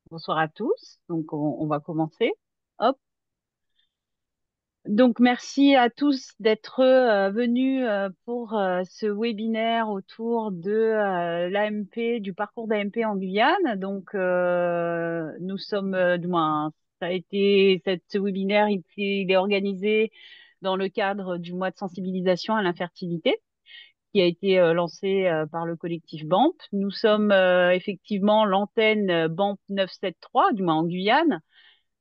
Bonsoir à tous. Donc, on va commencer. Hop. Donc, merci à tous d'être venus pour ce webinaire autour de l'AMP, du parcours d'AMP en Guyane. Donc, nous sommes, du moins, ça a été, ce webinaire, il est organisé dans le cadre du mois de sensibilisation à l'infertilité qui a été lancé par le collectif BAMP. Nous sommes effectivement l'antenne BAMP 973, du moins en Guyane,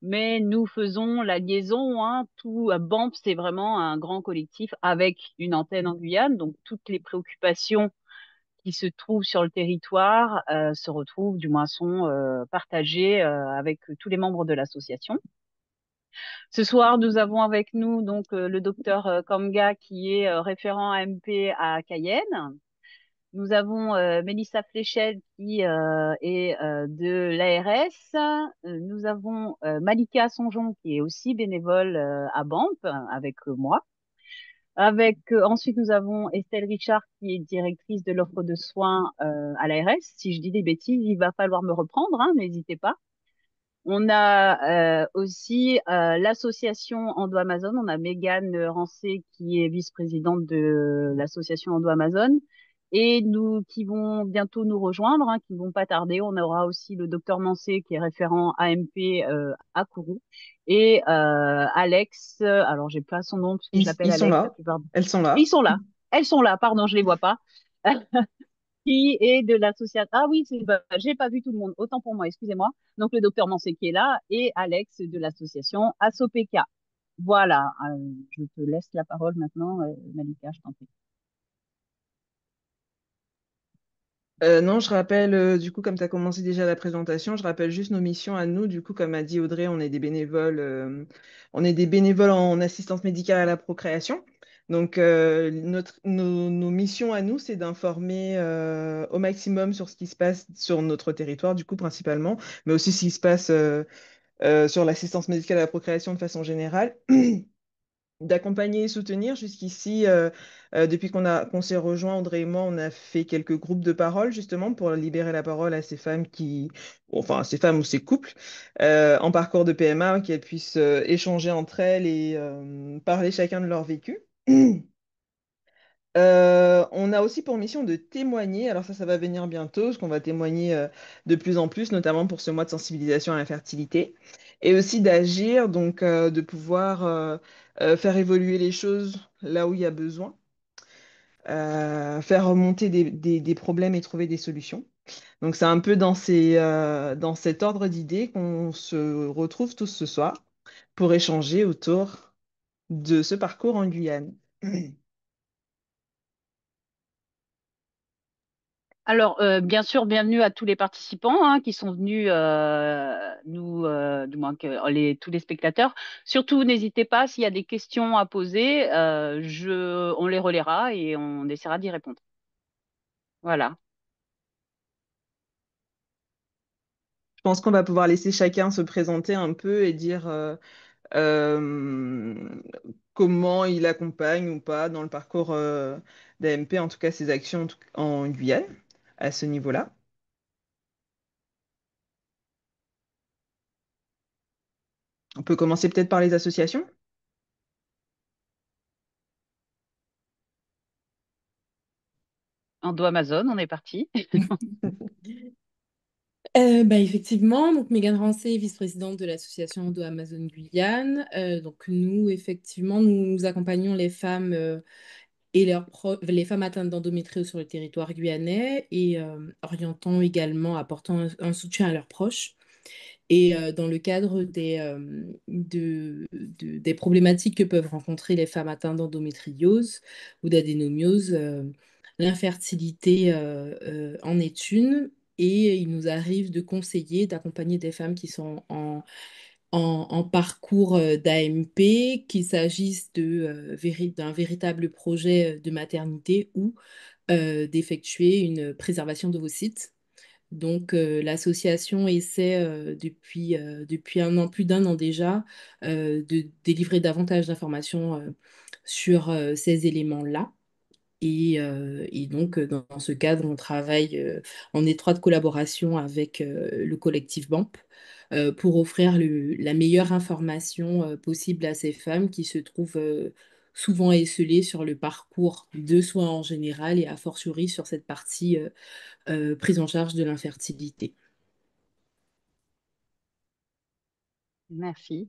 mais nous faisons la liaison, hein, tout BAMP, c'est vraiment un grand collectif avec une antenne en Guyane, donc toutes les préoccupations qui se trouvent sur le territoire se retrouvent, du moins sont partagées avec tous les membres de l'association. Ce soir, nous avons avec nous donc le docteur Kamga qui est référent AMP à Cayenne. Nous avons Mélissa Fléchel qui est de l'ARS. Nous avons Malika Sonjon qui est aussi bénévole à BAMP avec moi. Ensuite, nous avons Estelle Richard qui est directrice de l'offre de soins à l'ARS. Si je dis des bêtises, il va falloir me reprendre, hein, n'hésitez pas. On a aussi l'association Endo-Amazon. On a Mégane Rancé qui est vice-présidente de l'association Endo-Amazon et nous qui vont bientôt nous rejoindre, hein, qui ne vont pas tarder. On aura aussi le docteur Mancé qui est référent AMP à Kourou et Alex. Alors j'ai pas son nom parce que je l'appelle Ils sont Alex la là, plupart. elles sont Ils là. sont là. Elles sont là. Pardon, je les vois pas. Qui est de l'association. Ah oui, j'ai pas vu tout le monde. Autant pour moi, excusez-moi. Donc le docteur Mancé qui est là et Alex de l'association Asopeka. Voilà, je te laisse la parole maintenant, Malika, je t'en prie. Non, je rappelle, du coup, comme tu as commencé déjà la présentation, je rappelle juste nos missions à nous. Du coup, comme a dit Audrey, on est des bénévoles en assistance médicale à la procréation. Donc, nos missions à nous, c'est d'informer au maximum sur ce qui se passe sur notre territoire, du coup, principalement, mais aussi ce qui se passe sur l'assistance médicale à la procréation de façon générale. D'accompagner et soutenir. Jusqu'ici, depuis qu'on s'est rejoint, Audrey et moi, on a fait quelques groupes de parole justement pour libérer la parole à ces femmes enfin, ces femmes ou ces couples en parcours de PMA, qu'elles puissent échanger entre elles et parler chacun de leur vécu. On a aussi pour mission de témoigner, alors ça va venir bientôt, parce qu'on va témoigner de plus en plus, notamment pour ce mois de sensibilisation à l'infertilité, et aussi d'agir, donc de pouvoir faire évoluer les choses là où il y a besoin, faire remonter des problèmes et trouver des solutions. Donc c'est un peu dans cet ordre d'idées qu'on se retrouve tous ce soir pour échanger autour de ce parcours en Guyane. Alors, bien sûr, bienvenue à tous les participants hein, qui sont venus du moins tous les spectateurs. Surtout, n'hésitez pas s'il y a des questions à poser, on les relaiera et on essaiera d'y répondre. Voilà. Je pense qu'on va pouvoir laisser chacun se présenter un peu et dire euh, comment il accompagne ou pas dans le parcours d'AMP, en tout cas ses actions en Guyane, à ce niveau-là. On peut commencer peut-être par les associations. En dos Amazon, on est parti. Effectivement, donc Mégane Rancé, vice-présidente de l'association Endo Amazon Guyane. Donc nous, effectivement, nous accompagnons les femmes et les femmes atteintes d'endométriose sur le territoire guyanais et orientant également, apportant un soutien à leurs proches. Et dans le cadre des problématiques que peuvent rencontrer les femmes atteintes d'endométriose ou d'adénomiose, l'infertilité en est une. Et il nous arrive de conseiller, d'accompagner des femmes qui sont en parcours d'AMP, qu'il s'agisse d'un véritable projet de maternité ou d'effectuer une préservation d'ovocytes Donc, l'association essaie depuis un an, plus d'un an déjà, de délivrer davantage d'informations sur ces éléments-là. Et donc, dans ce cadre, on travaille en étroite collaboration avec le collectif BAMP pour offrir la meilleure information possible à ces femmes qui se trouvent souvent esselées sur le parcours de soins en général et a fortiori sur cette partie prise en charge de l'infertilité. Merci.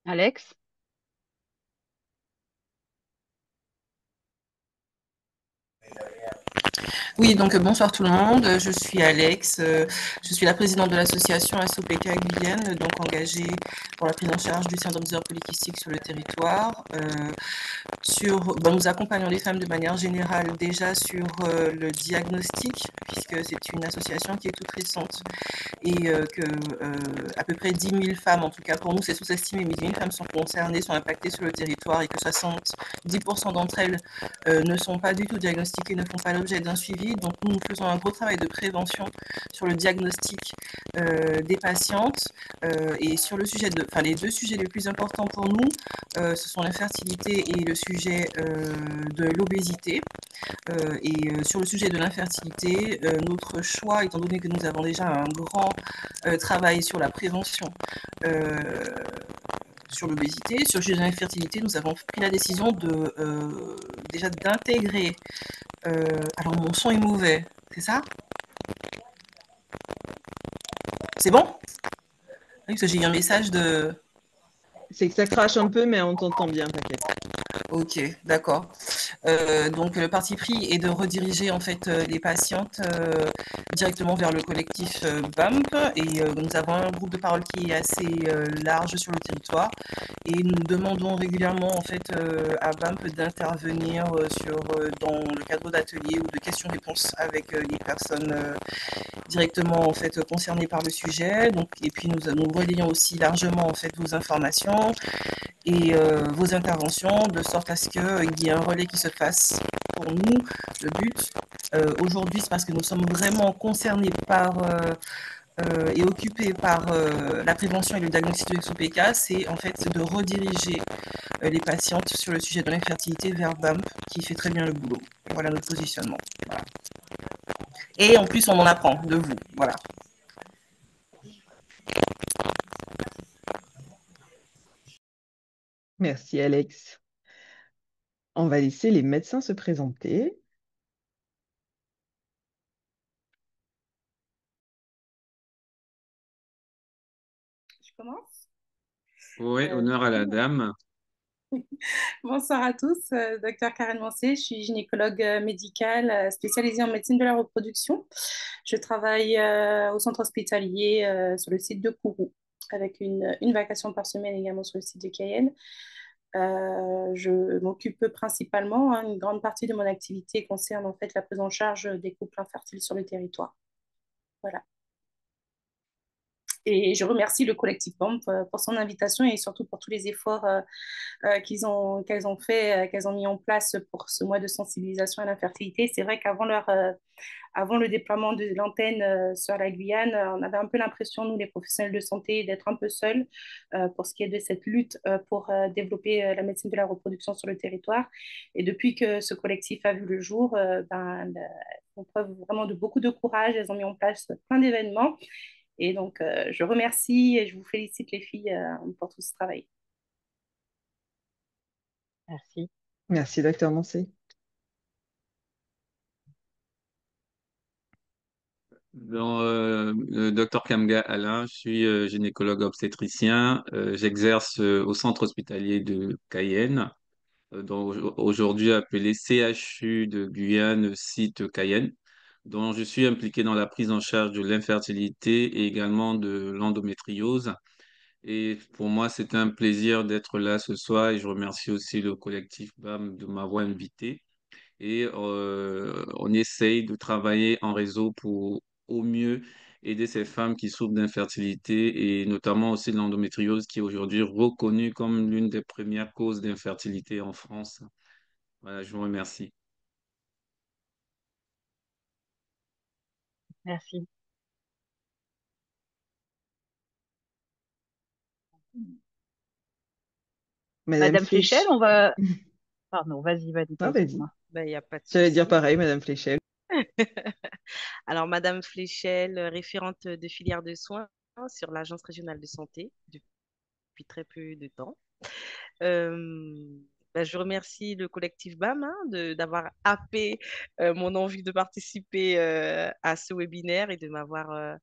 Alex? Oui, donc bonsoir tout le monde. Je suis Alex. Je suis la présidente de l'association SOPK Guyenne, donc engagée pour la prise en charge du syndrome des ovaires polykystiques sur le territoire. Nous accompagnons les femmes de manière générale déjà sur le diagnostic, puisque c'est une association qui est toute récente et que à peu près 10 000 femmes, en tout cas pour nous c'est sous-estimé, mais 10 000 femmes sont concernées, sont impactées sur le territoire et que 70% d'entre elles ne sont pas du tout diagnostiquées, ne font pas l'objet d'un suivi. Donc nous faisons un gros travail de prévention sur le diagnostic des patientes et sur le sujet enfin les deux sujets les plus importants pour nous, ce sont l'infertilité et le sujet de l'obésité. Sur le sujet de l'infertilité, notre choix, étant donné que nous avons déjà un grand travail sur la prévention sur l'obésité, sur le sujet de l'infertilité, nous avons pris la décision déjà d'intégrer. Alors mon son est mauvais, c'est ça? C'est bon? Oui, parce que j'ai eu un message de. C'est que ça crache un peu, mais on t'entend bien, t'inquiète. Ok, d'accord. Donc le parti pris est de rediriger en fait les patientes directement vers le collectif BAMP et nous avons un groupe de parole qui est assez large sur le territoire et nous demandons régulièrement en fait à BAMP d'intervenir dans le cadre d'ateliers ou de questions-réponses avec les personnes directement en fait concernées par le sujet. Donc et puis nous relayons aussi largement en fait vos informations et vos interventions de sorte à ce qu'il y ait un relais qui se fasse pour nous. Le but aujourd'hui, c'est parce que nous sommes vraiment concernés par et occupés par la prévention et le diagnostic de XOPK, c'est en fait de rediriger les patientes sur le sujet de l'infertilité vers BAMP qui fait très bien le boulot. Voilà notre positionnement. Voilà. Et en plus, on en apprend de vous. Voilà. Merci, Alex. On va laisser les médecins se présenter. Je commence. Oui, honneur à la dame. Bonsoir à tous, docteur Karen Mancé, je suis gynécologue médicale spécialisée en médecine de la reproduction. Je travaille au centre hospitalier sur le site de Kourou, avec une vacation par semaine également sur le site de Cayenne. Je m'occupe principalement, une grande partie de mon activité concerne en fait la prise en charge des couples infertiles sur le territoire. Voilà. Et je remercie le collectif BAMP pour son invitation et surtout pour tous les efforts qu'elles ont fait, qu'elles ont mis en place pour ce mois de sensibilisation à l'infertilité. C'est vrai avant le déploiement de l'antenne sur la Guyane, on avait un peu l'impression, nous, les professionnels de santé, d'être un peu seuls pour ce qui est de cette lutte pour développer la médecine de la reproduction sur le territoire. Et depuis que ce collectif a vu le jour, elles font preuve vraiment de beaucoup de courage. Elles ont mis en place plein d'événements. Et donc, je remercie et je vous félicite les filles pour tout ce travail. Merci. Merci, docteur Mancé. Docteur Kamga Alain, je suis gynécologue obstétricien. J'exerce au centre hospitalier de Cayenne, aujourd'hui appelé CHU de Guyane, site Cayenne, dont je suis impliqué dans la prise en charge de l'infertilité et également de l'endométriose. Et pour moi, c'est un plaisir d'être là ce soir et je remercie aussi le collectif BAM de m'avoir invité. Et on essaye de travailler en réseau pour au mieux aider ces femmes qui souffrent d'infertilité et notamment aussi de l'endométriose qui est aujourd'hui reconnue comme l'une des premières causes d'infertilité en France. Voilà, je vous remercie. Merci. Madame Madame Fléchel, Flech... on va... Pardon, vas-y, Ah, Validé, vas-y. excuse-moi. Ben, il n'y a pas de J'allais dire souci. pareil, Madame Fléchel. Alors, Madame Fléchel, référente de filière de soins sur l'Agence régionale de santé depuis très peu de temps. Euh, ben, je remercie le collectif BAM hein, d'avoir happé mon envie de participer à ce webinaire et de m'avoir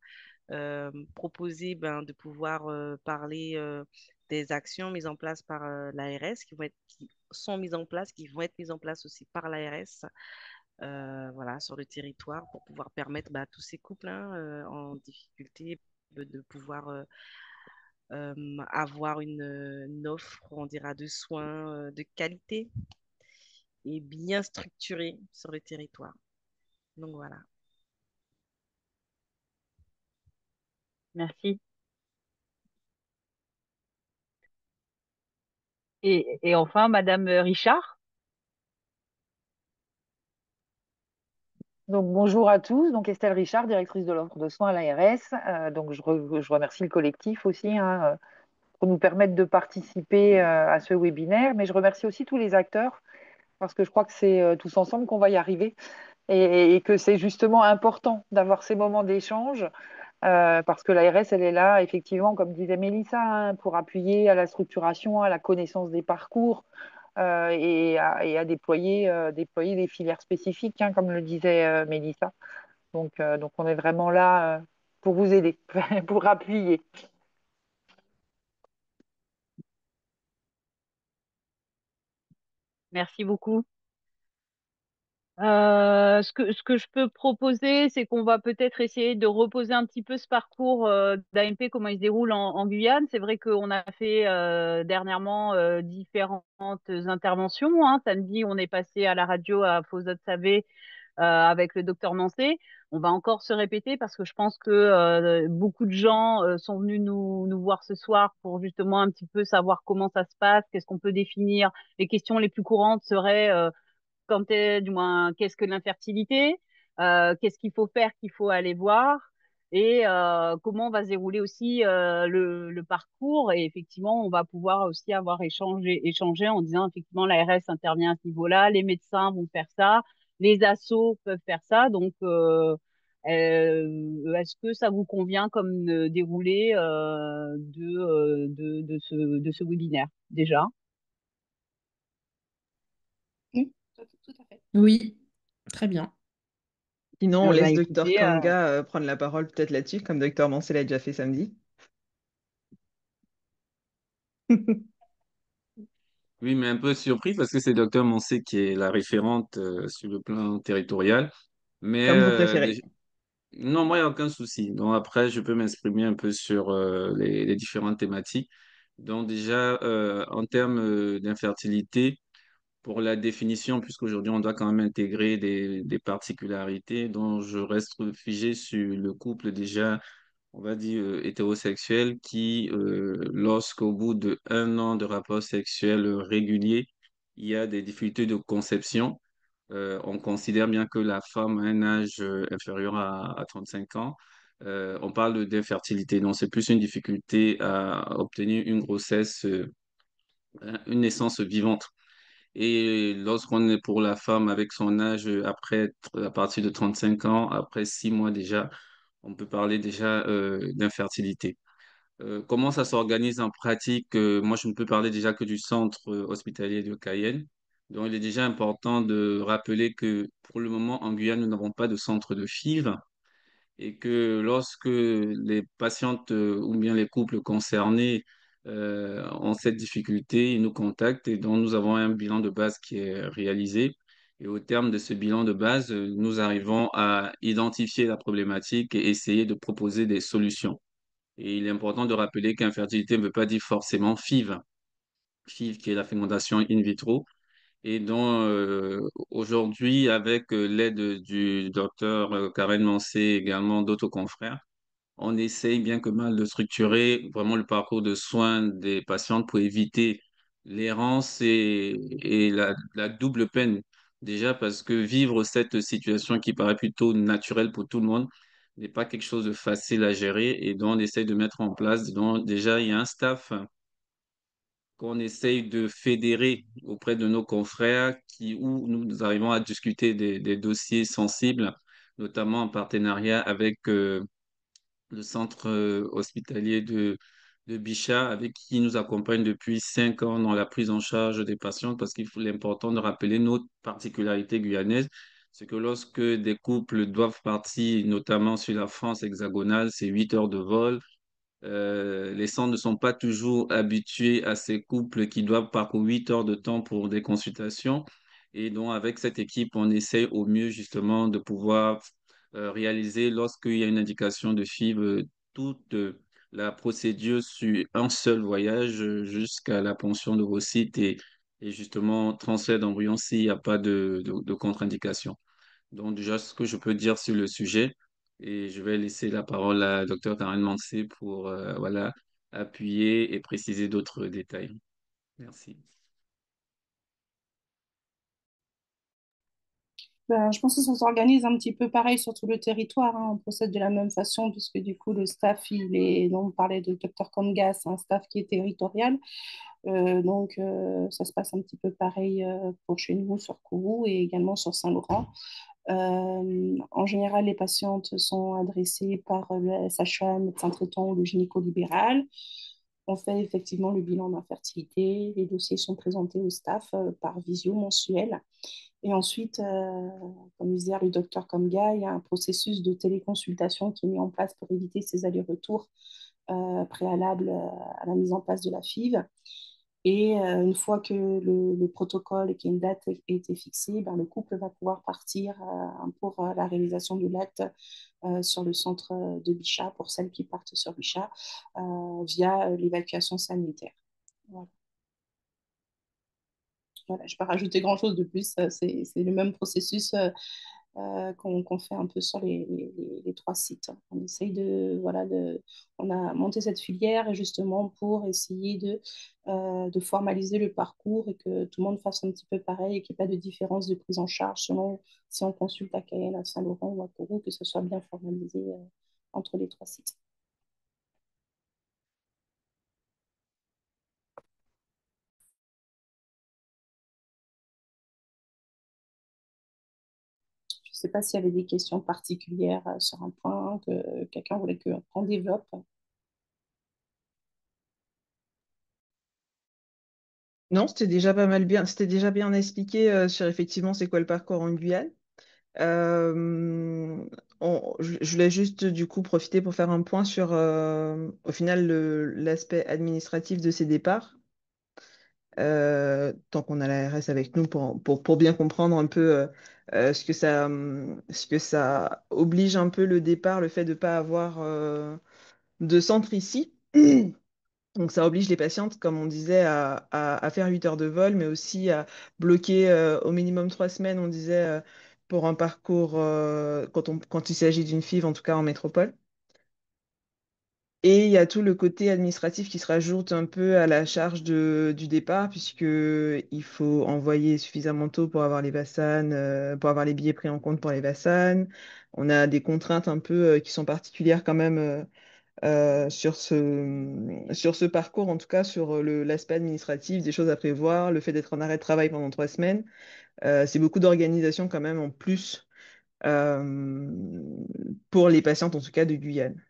proposé de pouvoir parler des actions mises en place par l'ARS qui sont mises en place, qui vont être mises en place aussi par l'ARS voilà, sur le territoire pour pouvoir permettre à tous ces couples hein, en difficulté de pouvoir avoir une offre, on dira, de soins de qualité et bien structurée sur le territoire. Donc voilà. Merci. Et enfin, Madame Richard. Donc, bonjour à tous. Donc, Estelle Richard, directrice de l'offre de soins à l'ARS. Donc, je remercie le collectif aussi hein, pour nous permettre de participer à ce webinaire. Mais je remercie aussi tous les acteurs parce que je crois que c'est tous ensemble qu'on va y arriver et que c'est justement important d'avoir ces moments d'échange parce que l'ARS, elle est là, effectivement, comme disait Mélissa, hein, pour appuyer à la structuration, à la connaissance des parcours et à déployer des filières spécifiques, hein, comme le disait Mélissa. Donc, on est vraiment là pour vous aider, pour appuyer. Merci beaucoup. Ce que je peux proposer, c'est qu'on va peut-être essayer de reposer un petit peu ce parcours d'AMP, comment il se déroule en Guyane. C'est vrai qu'on a fait dernièrement différentes interventions. Hein. Samedi, on est passé à la radio à Fosot-Savé avec le docteur Mancé. On va encore se répéter parce que je pense que beaucoup de gens sont venus nous voir ce soir pour justement un petit peu savoir comment ça se passe, qu'est-ce qu'on peut définir. Les questions les plus courantes seraient du moins, qu'est-ce que l'infertilité, qu'est-ce qu'il faut faire, qu'il faut aller voir, et comment va se dérouler aussi le parcours. Et effectivement, on va pouvoir aussi avoir échangé en disant, effectivement, l'ARS intervient à ce niveau-là, les médecins vont faire ça, les assos peuvent faire ça. Donc, est-ce que ça vous convient comme déroulé de ce webinaire déjà? Oui, tout à fait. Oui, très bien. Sinon, on laisse Docteur Écoutez, Kanga prendre la parole peut-être là-dessus, comme Docteur Mancel l'a déjà fait samedi. Oui, mais un peu surpris parce que c'est Docteur Mancé qui est la référente sur le plan territorial. Mais Comme vous préférez. non, moi, il n'y a aucun souci. Donc après, je peux m'exprimer un peu sur les différentes thématiques. Donc déjà, en termes d'infertilité, pour la définition, puisqu'aujourd'hui, on doit quand même intégrer des particularités, donc je reste figé sur le couple déjà on va dire, hétérosexuel qui, lorsqu'au bout d'1 an de rapport sexuel régulier, il y a des difficultés de conception, on considère bien que la femme a un âge inférieur à 35 ans. On parle d'infertilité, donc c'est plus une difficulté à obtenir une grossesse, une naissance vivante. Et lorsqu'on est pour la femme avec son âge, à partir de 35 ans, après 6 mois déjà, on peut parler déjà d'infertilité. Comment ça s'organise en pratique? Moi, je ne peux parler déjà que du centre hospitalier de Cayenne. Donc, il est déjà important de rappeler que pour le moment, en Guyane, nous n'avons pas de centre de FIV et que lorsque les patientes ou bien les couples concernés ont cette difficulté, ils nous contactent et donc nous avons un bilan de base qui est réalisé. Et au terme de ce bilan de base, nous arrivons à identifier la problématique et essayer de proposer des solutions. Et il est important de rappeler qu'infertilité ne veut pas dire forcément FIV. FIV qui est la fécondation in vitro. Et donc, aujourd'hui, avec l'aide du docteur Karen Mancé et également d'autres confrères, on essaye bien que mal de structurer vraiment le parcours de soins des patientes pour éviter l'errance et la double peine. Déjà parce que vivre cette situation qui paraît plutôt naturelle pour tout le monde, n'est pas quelque chose de facile à gérer et dont on essaye de mettre en place. Donc, déjà, il y a un staff qu'on essaye de fédérer auprès de nos confrères où nous arrivons à discuter des dossiers sensibles, notamment en partenariat avec le centre hospitalier de Bichat, avec qui nous accompagne depuis 5 ans dans la prise en charge des patients, parce qu'il faut l'important de rappeler notre particularité guyanaise, c'est que lorsque des couples doivent partir, notamment sur la France hexagonale, c'est 8 heures de vol. Les centres ne sont pas toujours habitués à ces couples qui doivent parcourir 8 heures de temps pour des consultations. Et donc, avec cette équipe, on essaie au mieux justement de pouvoir réaliser, lorsqu'il y a une indication de FIV, toute la procédure sur un seul voyage jusqu'à la ponction d'ovocytes et justement transfert d'embryon s'il n'y a pas de contre-indication. Donc, déjà, ce que je peux dire sur le sujet, et je vais laisser la parole à Dr. Karen Mansé pour voilà, appuyer et préciser d'autres détails. Merci. Ben, je pense que ça s'organise un petit peu pareil sur tout le territoire, hein. On procède de la même façon, puisque du coup, le staff, dont on parlait de Dr Comga, c'est un staff qui est territorial. Ça se passe un petit peu pareil pour chez nous sur Kourou et également sur Saint-Laurent. En général, les patientes sont adressées par le sage-femme, médecin traitant ou le gynéco-libéral. On fait effectivement le bilan d'infertilité. Les dossiers sont présentés au staff par visio mensuel. Et ensuite, comme disait le docteur Comga, il y a un processus de téléconsultation qui est mis en place pour éviter ces allers-retours préalables à la mise en place de la FIV. Et une fois que le protocole et qu'il y a une date a été fixée, ben, le couple va pouvoir partir pour la réalisation de l'acte sur le centre de Bichat, pour celles qui partent sur Bichat, via l'évacuation sanitaire. Voilà. Voilà, je ne vais pas rajouter grand-chose de plus, c'est le même processus qu'on fait un peu sur les trois sites. On essaye on a monté cette filière justement pour essayer de formaliser le parcours et que tout le monde fasse un petit peu pareil et qu'il n'y ait pas de différence de prise en charge selon si on consulte à Cayenne, à Saint-Laurent ou à Kourou, que ce soit bien formalisé entre les trois sites. Je ne sais pas s'il y avait des questions particulières sur un point que quelqu'un voulait qu'on développe. Non, c'était déjà pas mal bien, c'était déjà bien expliqué sur effectivement c'est quoi le parcours en Guyane. Euh, je voulais juste du coup profiter pour faire un point sur au final l'aspect administratif de ces départs. Tant qu'on a la RS avec nous pour bien comprendre un peu ce que ça oblige un peu le départ, le fait de ne pas avoir de centre ici. Donc ça oblige les patientes, comme on disait, à faire 8 heures de vol, mais aussi à bloquer au minimum 3 semaines, on disait, pour un parcours, quand il s'agit d'une FIV, en tout cas en métropole. Et il y a tout le côté administratif qui se rajoute un peu à la charge du départ, puisqu'il faut envoyer suffisamment tôt pour avoir les VASAN, pour avoir les billets pris en compte pour les VASAN. On a des contraintes un peu qui sont particulières quand même sur ce parcours, en tout cas sur l'aspect administratif, des choses à prévoir, le fait d'être en arrêt de travail pendant 3 semaines. C'est beaucoup d'organisation quand même en plus euh, pour les patientes, en tout cas de Guyane.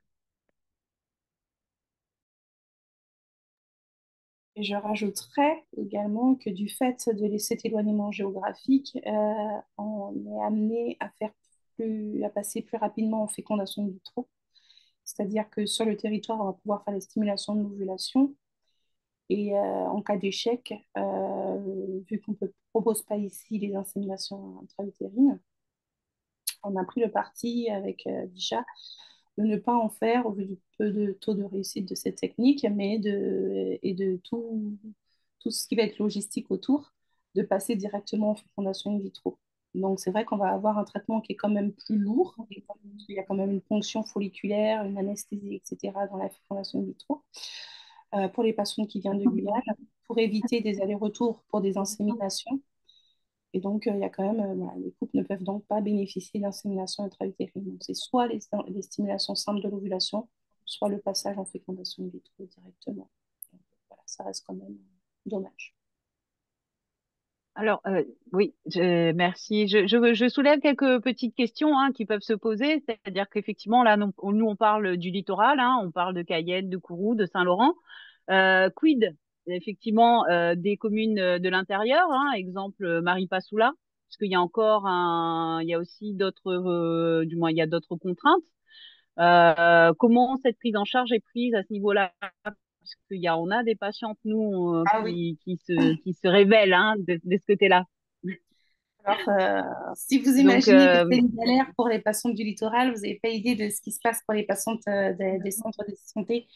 Et je rajouterais également que du fait de cet éloignement géographique, on est amené à passer plus rapidement en fécondation in vitro. C'est-à-dire que sur le territoire, on va pouvoir faire les stimulations de l'ovulation. Et en cas d'échec, vu qu'on ne propose pas ici les inséminations intra-utérines, on a pris le parti avec Bichat de ne pas en faire au vu du peu de taux de réussite de cette technique, et de tout ce qui va être logistique autour, de passer directement en fécondation in vitro. Donc c'est vrai qu'on va avoir un traitement qui est quand même plus lourd. Il y a quand même une ponction folliculaire, une anesthésie, etc. dans la fécondation in vitro. Pour les patients qui viennent de Guyane, pour éviter des allers-retours pour des inséminations, Et donc, il y a quand même, voilà, les couples ne peuvent donc pas bénéficier d'insémination intra-utérine. Donc, c'est soit les stimulations simples de l'ovulation, soit le passage en fécondation in vitro directement. Donc, voilà, ça reste quand même dommage. Alors, oui, merci. Je soulève quelques petites questions hein, qui peuvent se poser. C'est-à-dire qu'effectivement, là, nous, on parle du littoral, hein, on parle de Cayenne, de Kourou, de Saint-Laurent. Quid, effectivement, des communes de l'intérieur, hein, exemple Maripasoula, parce qu'il y a encore il y a aussi d'autres, du moins, il y a d'autres contraintes. Comment cette prise en charge est prise à ce niveau-là? Parce on a des patientes, nous, Ah oui. qui se révèlent hein, de ce côté-là. Alors, si vous Donc, imaginez que c'est une galère pour les patientes du littoral, vous n'avez pas idée de ce qui se passe pour les patientes des centres de santé,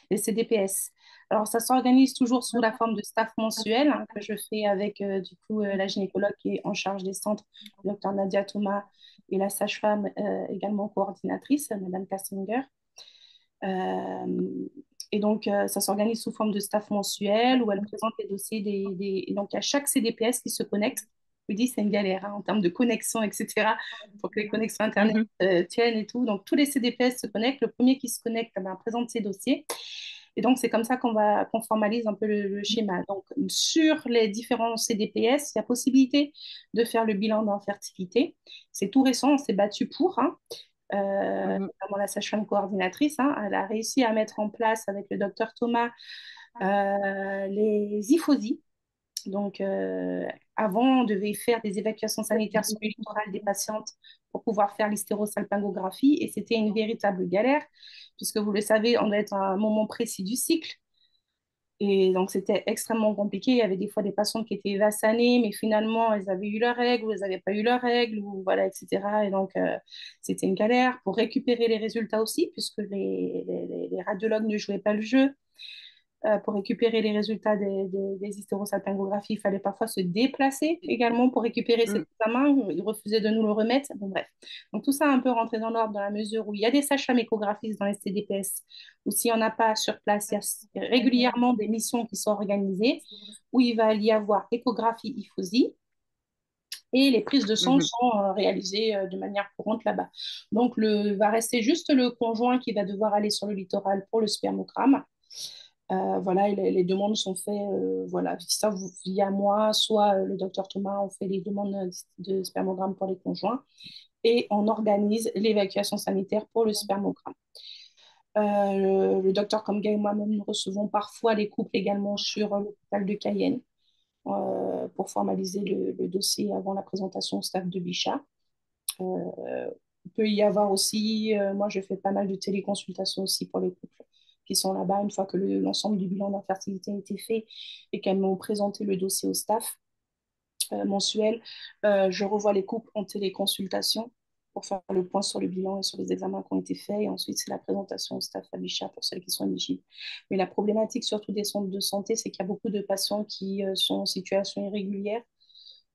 des CDPS. Alors, ça s'organise toujours sous la forme de staff mensuel hein, que je fais avec du coup la gynécologue qui est en charge des centres, le docteur Nadia Thomas, et la sage-femme également coordinatrice, Madame Kassinger. Et donc, ça s'organise sous forme de staff mensuel où elle présente les dossiers et donc, il y a chaque CDPS qui se connecte. Je vous dis, c'est une galère hein, en termes de connexion, etc., pour que les connexions Internet tiennent et tout. Donc, tous les CDPS se connectent. Le premier qui se connecte présente ses dossiers. Et donc, c'est comme ça qu'on formalise un peu le schéma. Donc, sur les différents CDPS, il y a possibilité de faire le bilan d'infertilité. C'est tout récent, on s'est battu pour. Hein. Notamment la sage-femme coordinatrice, hein, elle a réussi à mettre en place avec le docteur Thomas les IFOSI. Donc, avant, on devait faire des évacuations sanitaires sur le littoral des patientes pour pouvoir faire l'hystérosalpingographie et c'était une véritable galère puisque vous le savez, on doit être à un moment précis du cycle. Et donc, c'était extrêmement compliqué. Il y avait des fois des patientes qui étaient vassanées, mais finalement, elles avaient eu leurs règles ou elles n'avaient pas eu leurs règles, ou voilà, etc. Et donc, c'était une galère pour récupérer les résultats aussi, puisque les radiologues ne jouaient pas le jeu. Pour récupérer les résultats des hystérosalpingographies, il fallait parfois se déplacer également pour récupérer cet examen. Ils refusaient de nous le remettre. Bon, bref. Donc, tout ça a un peu rentré dans l'ordre dans la mesure où il y a des sages-femmes échographistes dans les CDPS, ou s'il n'y en a pas sur place, il y a régulièrement des missions qui sont organisées où il va y avoir échographie IFOSI et les prises de sang sont réalisées de manière courante là-bas. Donc, va rester juste le conjoint qui va devoir aller sur le littoral pour le spermogramme. Voilà, les demandes sont faites voilà, ça via moi, soit le docteur Thomas, on fait les demandes de spermogramme pour les conjoints et on organise l'évacuation sanitaire pour le spermogramme. Le docteur Kamga et moi-même, nous recevons parfois les couples également sur l'hôpital de Cayenne pour formaliser le dossier avant la présentation au staff de Bichat. Il peut y avoir aussi, moi je fais pas mal de téléconsultations aussi pour les couples qui sont là-bas une fois que l'ensemble du bilan d'infertilité a été fait et qu'elles m'ont présenté le dossier au staff mensuel. Je revois les couples en téléconsultation pour faire le point sur le bilan et sur les examens qui ont été faits. Et ensuite, c'est la présentation au staff à Bichat pour celles qui sont éligibles. Mais la problématique, surtout des centres de santé, c'est qu'il y a beaucoup de patients qui sont en situation irrégulière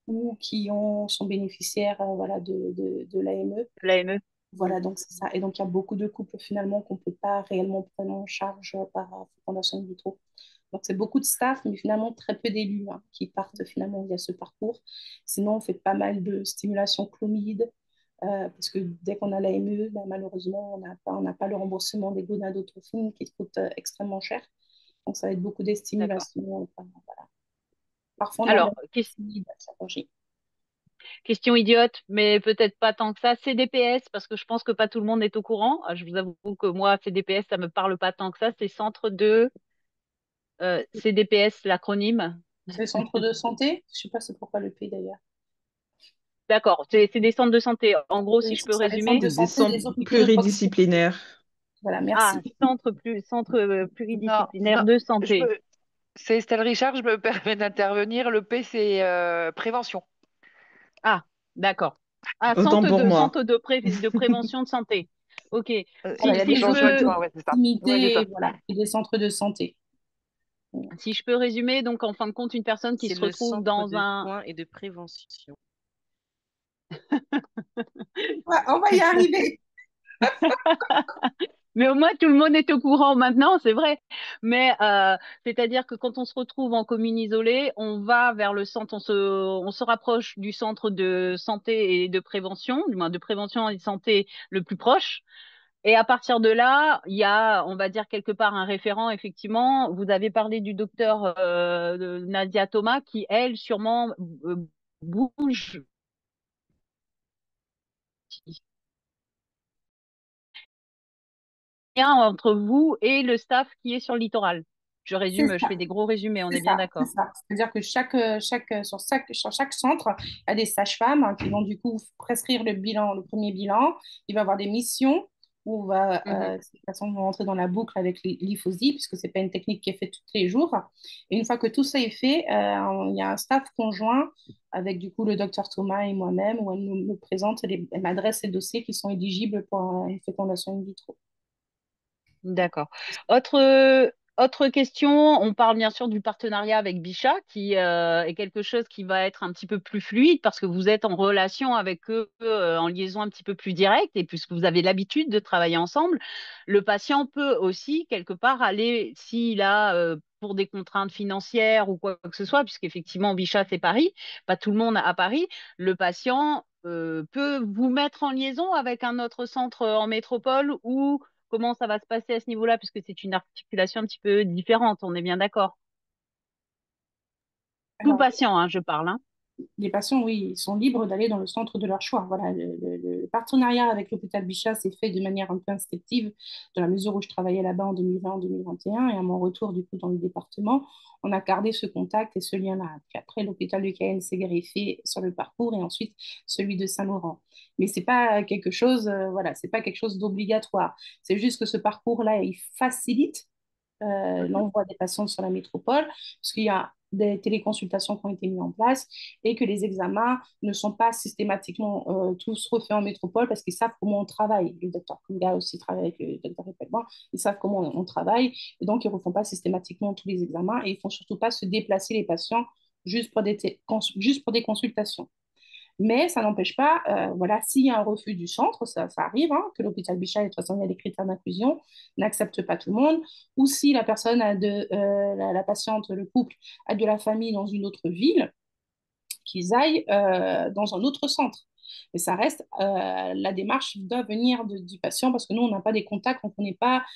ou qui sont bénéficiaires voilà, de l'AME. L'AME. Voilà, donc c'est ça. Et donc, il y a beaucoup de couples finalement qu'on ne peut pas réellement prendre en charge par fécondation in vitro. Donc, c'est beaucoup de staff, mais finalement très peu d'élus hein, qui partent finalement via ce parcours. Sinon, on fait pas mal de stimulation chlomide, parce que dès qu'on a l'AME, ben, malheureusement, on n'a pas le remboursement des gonadotrophines qui coûte extrêmement cher. Donc, ça va être beaucoup des stimulations. Voilà. Parfois, on alors, question idiote, mais peut-être pas tant que ça. CDPS, parce que je pense que pas tout le monde est au courant. Je vous avoue que moi, CDPS, ça me parle pas tant que ça. C'est centre de CDPS, l'acronyme. C'est le centre de santé. Je sais pas c'est pourquoi le P d'ailleurs. D'accord, c'est des centres de santé. En gros, Oui, si je peux ça, résumer. Des centres pluridisciplinaires. Voilà, merci. Centre pluridisciplinaire de santé. C'est Estelle Richard, je me permets d'intervenir. Le P, c'est prévention. Ah, d'accord. Ah, Autant pour moi. centre de prévention de santé. Ok. Il y a des changements de soins, ouais, c'est ça. proximité, voilà, et des centres de santé. Si je peux résumer, donc en fin de compte, une personne qui se retrouve dans un soins et de prévention. Ouais, on va y arriver. Mais au moins, tout le monde est au courant maintenant, c'est vrai. Mais c'est-à-dire que quand on se retrouve en commune isolée, on va vers le centre, on se rapproche du centre de santé et de prévention, du moins de prévention et de santé le plus proche. Et à partir de là, il y a, on va dire quelque part un référent, effectivement. Vous avez parlé du docteur de Nadia Thomas, qui, elle, sûrement bouge bien entre vous et le staff qui est sur le littoral. Je C'est résume, je ça. fais des gros résumés, on C'est est bien ça, c'est d'accord. ça. C'est-à-dire que sur chaque centre, il y a des sages-femmes qui vont du coup prescrire le bilan, le premier bilan. Il va y avoir des missions où Mhm. ces patients vont rentrer dans la boucle avec l'IFOSI, puisque ce n'est pas une technique qui est faite tous les jours. Et une fois que tout ça est fait, il y a un staff conjoint avec du coup le docteur Thomas et moi-même, où elle me présente, elle m'adresse les dossiers qui sont éligibles pour une fécondation in vitro. D'accord. Autre question, on parle bien sûr du partenariat avec Bichat, qui est quelque chose qui va être un petit peu plus fluide parce que vous êtes en relation avec eux, en liaison un petit peu plus directe, et puisque vous avez l'habitude de travailler ensemble, le patient peut aussi quelque part aller, s'il a pour des contraintes financières ou quoi que ce soit, puisqu'effectivement Bichat c'est Paris, pas tout le monde à Paris, le patient peut vous mettre en liaison avec un autre centre en métropole ou comment ça va se passer à ce niveau-là, puisque c'est une articulation un petit peu différente, on est bien d'accord. Tout Alors, patient, hein, je parle, hein. les patients, oui, ils sont libres d'aller dans le centre de leur choix. Voilà, le partenariat avec l'hôpital Bichat s'est fait de manière un peu instinctive, dans la mesure où je travaillais là-bas en 2020, en 2021, et à mon retour du coup dans le département, on a gardé ce contact et ce lien-là. Puis après, l'hôpital de Cayenne s'est greffé sur le parcours et ensuite celui de Saint-Laurent. Mais c'est pas quelque chose, voilà, c'est pas quelque chose d'obligatoire. C'est juste que ce parcours-là, il facilite Mhm. l'envoi des patients sur la métropole, parce qu'il y a des téléconsultations qui ont été mises en place et que les examens ne sont pas systématiquement tous refaits en métropole parce qu'ils savent comment on travaille. Le docteur Kunga aussi travaille avec le docteur Epelban, ils savent comment on travaille et donc ils ne refont pas systématiquement tous les examens et ils ne font surtout pas se déplacer les patients juste pour des consultations. Mais ça n'empêche pas, voilà, s'il y a un refus du centre, ça arrive, hein, que l'hôpital Bichat, de toute façon, il y a des critères d'inclusion, n'accepte pas tout le monde, ou si la personne la patiente, le couple, a de la famille dans une autre ville, qu'ils aillent dans un autre centre. Mais ça reste, la démarche doit venir du patient parce que nous, on n'a pas des contacts, on ne connaît pas.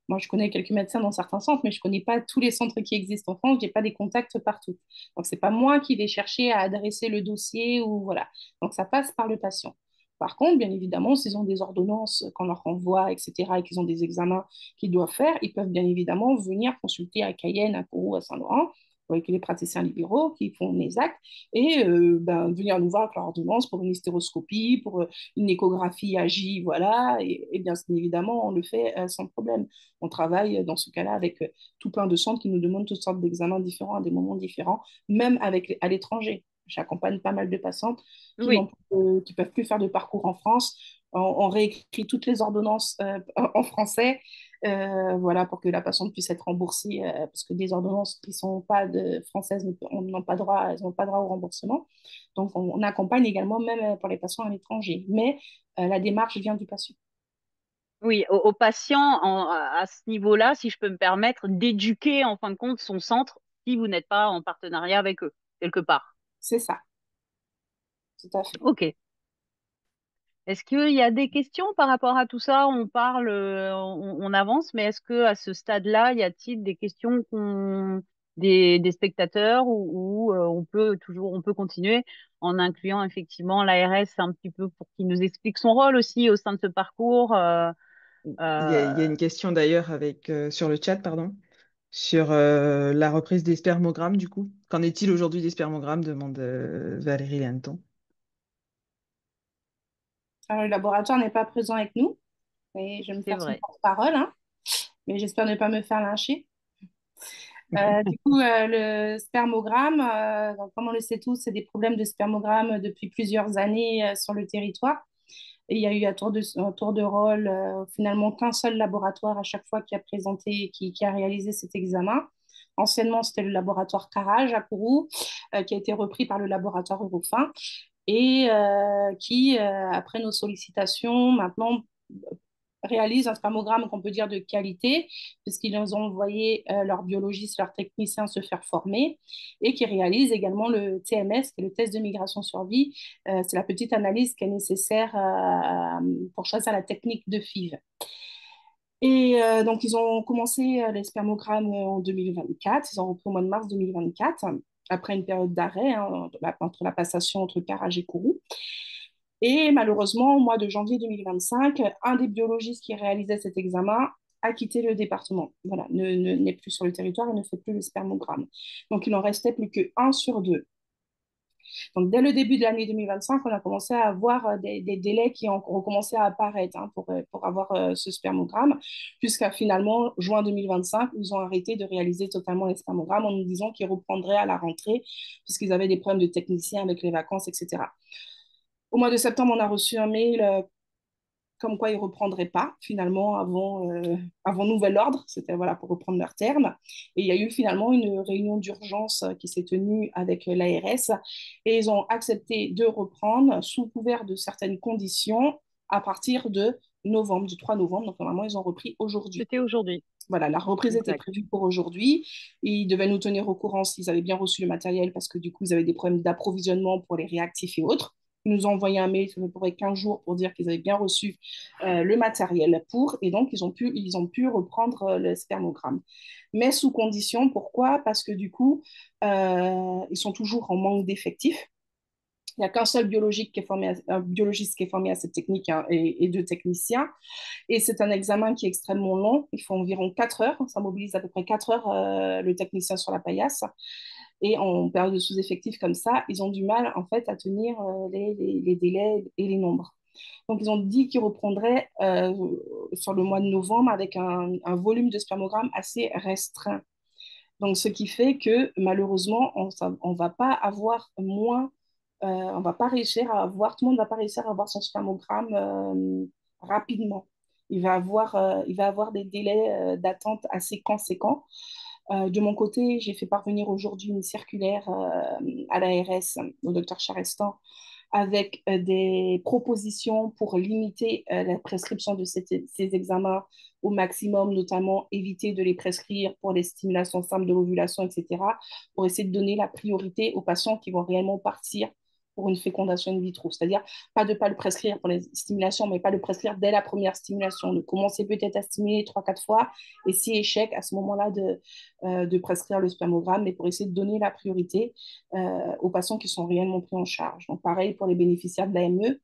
Moi, je connais quelques médecins dans certains centres, mais je ne connais pas tous les centres qui existent en France. Je n'ai pas des contacts partout. Donc, ce n'est pas moi qui vais chercher à adresser le dossier ou voilà. Donc, ça passe par le patient. Par contre, bien évidemment, s'ils ont des ordonnances qu'on leur renvoie, etc., et qu'ils ont des examens qu'ils doivent faire, ils peuvent bien évidemment venir consulter à Cayenne, à Kourou, à Saint-Laurent, avec les praticiens libéraux qui font les actes, et venir nous voir avec leur ordonnance pour une hystéroscopie, pour une échographie AJ, voilà, et bien évidemment, on le fait sans problème. On travaille dans ce cas-là avec tout plein de centres qui nous demandent toutes sortes d'examens différents à des moments différents, même à l'étranger. J'accompagne pas mal de patientes qui Oui. qui peuvent plus faire de parcours en France. On réécrit toutes les ordonnances en français, voilà, pour que la patiente puisse être remboursée, parce que des ordonnances qui sont pas françaises n'ont pas droit, elles n'ont pas droit au remboursement. Donc, on accompagne également même pour les patients à l'étranger, mais la démarche vient du patient. Oui, au patient à ce niveau-là, si je peux me permettre, d'éduquer en fin de compte son centre si vous n'êtes pas en partenariat avec eux, quelque part. C'est ça, tout à fait. Ok. Est-ce qu'il y a des questions par rapport à tout ça? On parle, on avance, mais est-ce que à ce stade-là, y a-t-il des questions des spectateurs ou on peut continuer en incluant effectivement l'ARS un petit peu pour qu'il nous explique son rôle aussi au sein de ce parcours. Il y a Euh, une question d'ailleurs sur le chat, pardon, sur la reprise des spermogrammes, du coup. Qu'en est-il aujourd'hui des spermogrammes, demande Valérie Lanton. Alors, le laboratoire n'est pas présent avec nous, et je vais me c'est faire son vrai. porte-parole, hein, mais j'espère ne pas me faire lyncher. Du coup, le spermogramme, donc, comme on le sait tous, c'est des problèmes de spermogramme depuis plusieurs années sur le territoire. Et il y a eu un tour de rôle, finalement, qu'un seul laboratoire à chaque fois qui a présenté, qui a réalisé cet examen. Anciennement, c'était le laboratoire Carage à Kourou, qui a été repris par le laboratoire Eurofin et qui, après nos sollicitations, maintenant réalisent un spermogramme qu'on peut dire de qualité, puisqu'ils ont envoyé leurs biologistes, leurs techniciens se faire former, et qui réalisent également le TMS, qui est le test de migration survie. C'est la petite analyse qui est nécessaire pour choisir la technique de FIV. Et donc, ils ont commencé les spermogrammes en 2024. Ils ont repris au mois de mars 2024, après une période d'arrêt entre la passation entre Karaj et Kourou. Et malheureusement, au mois de janvier 2025, un des biologistes qui réalisait cet examen a quitté le département. Voilà, n'est plus sur le territoire et ne fait plus le spermogramme. Donc, il en restait plus qu'un sur deux. Donc, dès le début de l'année 2025, on a commencé à avoir des délais qui ont recommencé à apparaître pour avoir ce spermogramme, jusqu'à finalement juin 2025, où ils ont arrêté de réaliser totalement les spermogrammes en nous disant qu'ils reprendraient à la rentrée, puisqu'ils avaient des problèmes de techniciens avec les vacances, etc. Au mois de septembre, on a reçu un mail comme quoi ils ne reprendraient pas finalement avant nouvel ordre, c'était voilà, pour reprendre leurs termes. Et il y a eu finalement une réunion d'urgence qui s'est tenue avec l'ARS et ils ont accepté de reprendre sous couvert de certaines conditions à partir de novembre, du 3 novembre. Donc normalement, ils ont repris aujourd'hui. C'était aujourd'hui. Voilà, la reprise était Exact. prévue pour aujourd'hui. Ils devaient nous tenir au courant s'ils avaient bien reçu le matériel parce que du coup, ils avaient des problèmes d'approvisionnement pour les réactifs et autres. Ils nous ont envoyé un mail, ça fait 15 jours pour dire qu'ils avaient bien reçu le matériel pour, et donc ils ont pu reprendre le spermogramme. Mais sous condition, pourquoi? Parce que du coup, ils sont toujours en manque d'effectifs. Il n'y a qu'un seul biologiste qui est formé à cette technique et deux techniciens. Et c'est un examen qui est extrêmement long. Il faut environ 4 heures. Ça mobilise à peu près 4 heures le technicien sur la paillasse. Et en période de sous-effectif comme ça, ils ont du mal en fait à tenir les délais et les nombres. Donc, ils ont dit qu'ils reprendraient sur le mois de novembre avec un volume de spermogramme assez restreint. Donc, ce qui fait que malheureusement, on va pas avoir moins, on va pas réussir à avoir, tout le monde ne va pas réussir à avoir son spermogramme rapidement. Il va avoir des délais d'attente assez conséquents. De mon côté, j'ai fait parvenir aujourd'hui une circulaire à l'ARS, au docteur Charestan, avec des propositions pour limiter la prescription de ces examens au maximum, notamment éviter de les prescrire pour les stimulations simples de l'ovulation, etc., pour essayer de donner la priorité aux patients qui vont réellement partir pour une fécondation in vitro. C'est-à-dire, pas le prescrire pour les stimulations, mais pas le prescrire dès la première stimulation, de commencer peut-être à stimuler 3-4 fois, et si échec, à ce moment-là, de prescrire le spermogramme, mais pour essayer de donner la priorité aux patients qui sont réellement pris en charge. Donc, pareil pour les bénéficiaires de l'AME.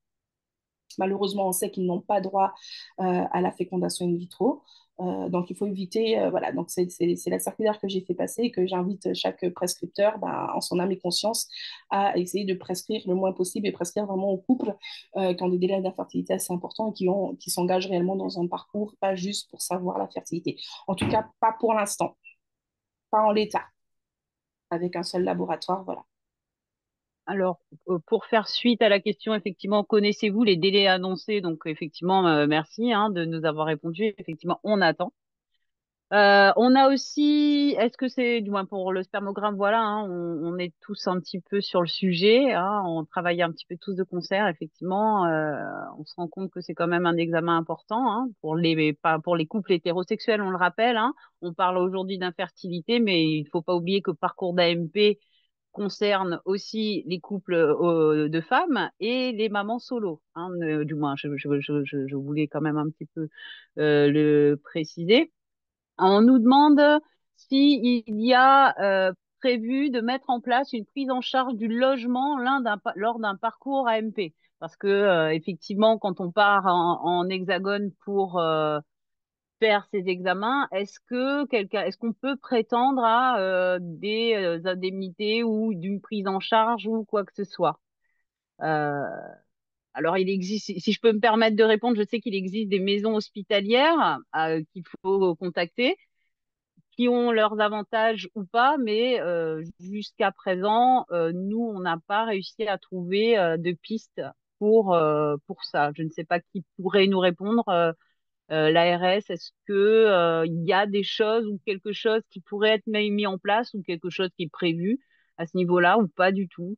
Malheureusement, on sait qu'ils n'ont pas droit à la fécondation in vitro. Donc, il faut éviter, voilà, donc c'est la circulaire que j'ai fait passer et que j'invite chaque prescripteur, en son âme et conscience, à essayer de prescrire le moins possible et prescrire vraiment aux couples qui ont des délais d'infertilité assez importants et qui s'engagent réellement dans un parcours, pas juste pour savoir la fertilité. En tout cas, pas pour l'instant, pas en l'état, avec un seul laboratoire, voilà. Alors, pour faire suite à la question, effectivement, connaissez-vous les délais annoncés? Donc, effectivement, merci de nous avoir répondu. Effectivement, on attend. On a aussi, est-ce que c'est, du moins pour le spermogramme, voilà, on est tous un petit peu sur le sujet, on travaille un petit peu tous de concert, effectivement, on se rend compte que c'est quand même un examen important pas pour les couples hétérosexuels, on le rappelle, on parle aujourd'hui d'infertilité, mais il faut pas oublier que le parcours d'AMP concerne aussi les couples de femmes et les mamans solo, du moins, je voulais quand même un petit peu le préciser. On nous demande s'il y a prévu de mettre en place une prise en charge du logement lors d'un parcours AMP. Parce que effectivement, quand on part en hexagone pour faire ces examens, est-ce qu'on peut prétendre à des indemnités ou d'une prise en charge ou quoi que ce soit? Euh, alors, il existe, si je peux me permettre de répondre, je sais qu'il existe des maisons hospitalières qu'il faut contacter qui ont leurs avantages ou pas, mais jusqu'à présent, nous, on n'a pas réussi à trouver de pistes pour ça. Je ne sais pas qui pourrait nous répondre. L'ARS, est-ce que il y a des choses ou quelque chose qui pourrait être mis en place ou quelque chose qui est prévu à ce niveau-là ou pas du tout?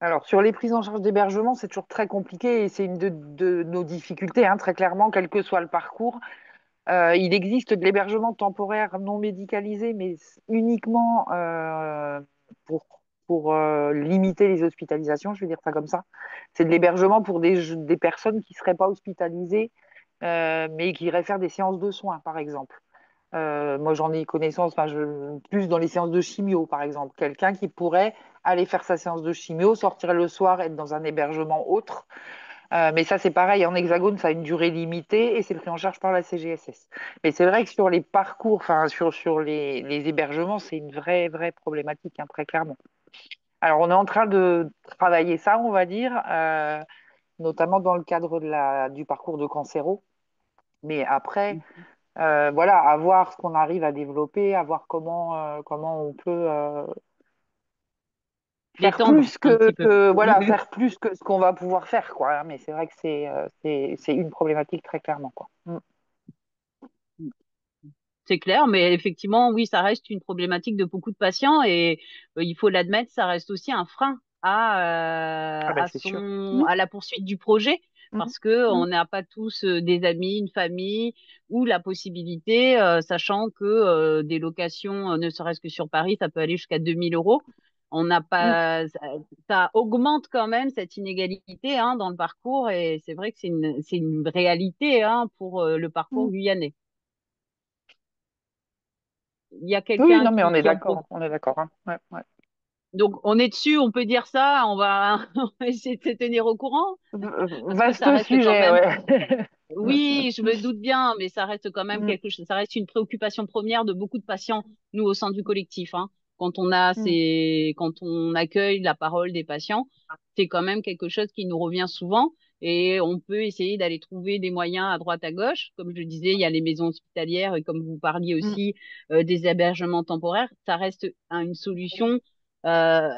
Alors, sur les prises en charge d'hébergement, c'est toujours très compliqué et c'est une de nos difficultés, hein, très clairement, quel que soit le parcours. Il existe de l'hébergement temporaire non médicalisé, mais uniquement pour, pour limiter les hospitalisations, je vais dire ça comme ça. C'est de l'hébergement pour des personnes qui ne seraient pas hospitalisées, mais qui iraient faire des séances de soins, par exemple. Moi, j'en ai connaissance, enfin, plus dans les séances de chimio, par exemple. Quelqu'un qui pourrait aller faire sa séance de chimio, sortir le soir, être dans un hébergement autre. Mais ça, c'est pareil, en hexagone, ça a une durée limitée et c'est pris en charge par la CGSS. Mais c'est vrai que sur les parcours, enfin, sur les hébergements, c'est une vraie problématique, hein, très clairement. Alors, on est en train de travailler ça, on va dire, notamment dans le cadre du parcours de cancéro. Mais après, voilà, à voir ce qu'on arrive à développer, à voir comment on peut faire L'étendre plus un petit peu. voilà, faire plus que ce qu'on va pouvoir faire, quoi, hein. Mais c'est vrai que c'est une problématique très clairement, quoi. Mm. C'est clair, mais effectivement, oui, ça reste une problématique de beaucoup de patients et il faut l'admettre, ça reste aussi un frein Ah ben c'est sûr. Mm, à la poursuite du projet mm, parce que mm, on n'a pas tous des amis, une famille ou la possibilité, sachant que des locations, ne serait-ce que sur Paris, ça peut aller jusqu'à 2 000 euros. On n'a mm, pas, ça augmente quand même cette inégalité hein, dans le parcours et c'est vrai que c'est une réalité hein, pour le parcours mm. guyanais. Il y a Oui, quelqu'un non, mais qui, on est qui en pro- d'accord, on est d'accord, hein. Ouais, ouais. Donc, on est dessus, on peut dire ça, on va essayer de se tenir au courant, parce que ça Vaste reste quand sujet, même, ouais. oui, je me doute bien, mais ça reste quand même Mm, quelque chose, ça reste une préoccupation première de beaucoup de patients, nous, au sein du collectif, hein. mm, Quand on accueille la parole des patients, c'est quand même quelque chose qui nous revient souvent et on peut essayer d'aller trouver des moyens à droite à gauche. Comme je disais, il y a les maisons hospitalières et comme vous parliez mm, aussi des hébergements temporaires, ça reste une solution euh,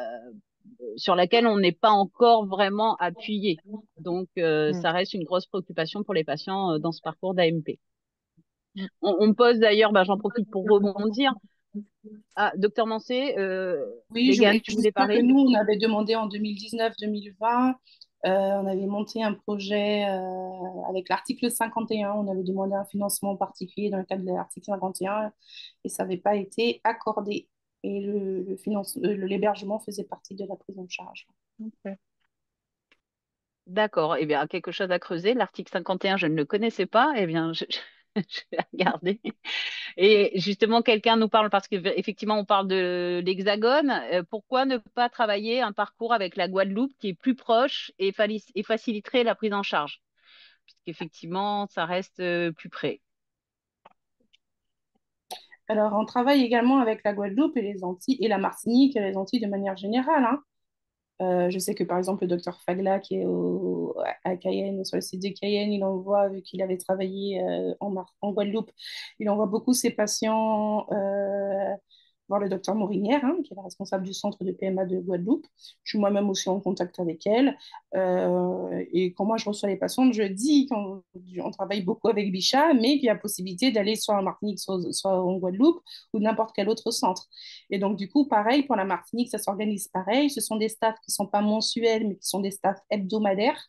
sur laquelle on n'est pas encore vraiment appuyé. Donc, mm, ça reste une grosse préoccupation pour les patients dans ce parcours d'AMP. mm. On me pose d'ailleurs, bah, j'en profite pour rebondir. Ah, docteur Mancé, Oui, je Légane, voulais tu juste voulais dire que parler? nous, on avait demandé en 2019-2020, on avait monté un projet avec l'article 51. On avait demandé un financement particulier dans le cadre de l'article 51 et ça n'avait pas été accordé. Et l'hébergement faisait partie de la prise en charge. Ok. D'accord. Eh bien, quelque chose à creuser. L'article 51, je ne le connaissais pas. Eh bien, je vais regarder. Et justement, quelqu'un nous parle, parce qu'effectivement, on parle de l'Hexagone. Pourquoi ne pas travailler un parcours avec la Guadeloupe qui est plus proche et faciliterait la prise en charge? Puisqu'effectivement, ça reste plus près. Alors, on travaille également avec la Guadeloupe et les Antilles et la Martinique et les Antilles de manière générale, hein. Je sais que par exemple, le docteur Fagla, qui est à Cayenne, sur le site de Cayenne, il envoie, vu qu'il avait travaillé en Guadeloupe, il envoie beaucoup ses patients voir le docteur Morinière, hein, qui est la responsable du centre de PMA de Guadeloupe. Je suis moi-même aussi en contact avec elle. Et quand moi je reçois les patients, je dis qu'on travaille beaucoup avec Bichat, mais qu'il y a possibilité d'aller soit en Martinique, soit en Guadeloupe ou n'importe quel autre centre. Et donc, du coup, pareil, pour la Martinique, ça s'organise pareil. Ce sont des staffs qui ne sont pas mensuels, mais qui sont des staffs hebdomadaires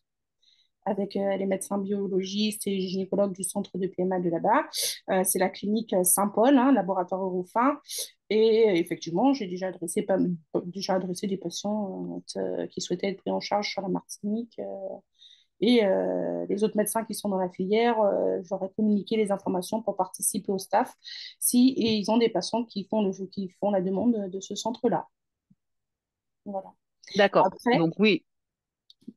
avec les médecins biologistes et gynécologues du centre de PMA de là-bas. C'est la clinique Saint-Paul, hein, laboratoire Eurofin. Et effectivement, j'ai déjà adressé des patients qui souhaitaient être pris en charge sur la Martinique. Et les autres médecins qui sont dans la filière, j'aurais communiqué les informations pour participer au staff si et ils ont des patients qui font la demande de ce centre-là. Voilà. D'accord. Après, Donc oui,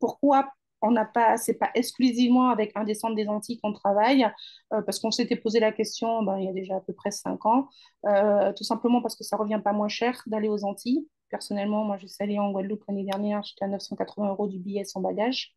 pourquoi on n'a pas, c'est pas exclusivement avec un des centres des Antilles qu'on travaille, parce qu'on s'était posé la question ben, il y a déjà à peu près 5 ans, tout simplement parce que ça revient pas moins cher d'aller aux Antilles. Personnellement, moi, je suis allée en Guadeloupe l'année dernière, j'étais à 980 euros du billet sans bagage.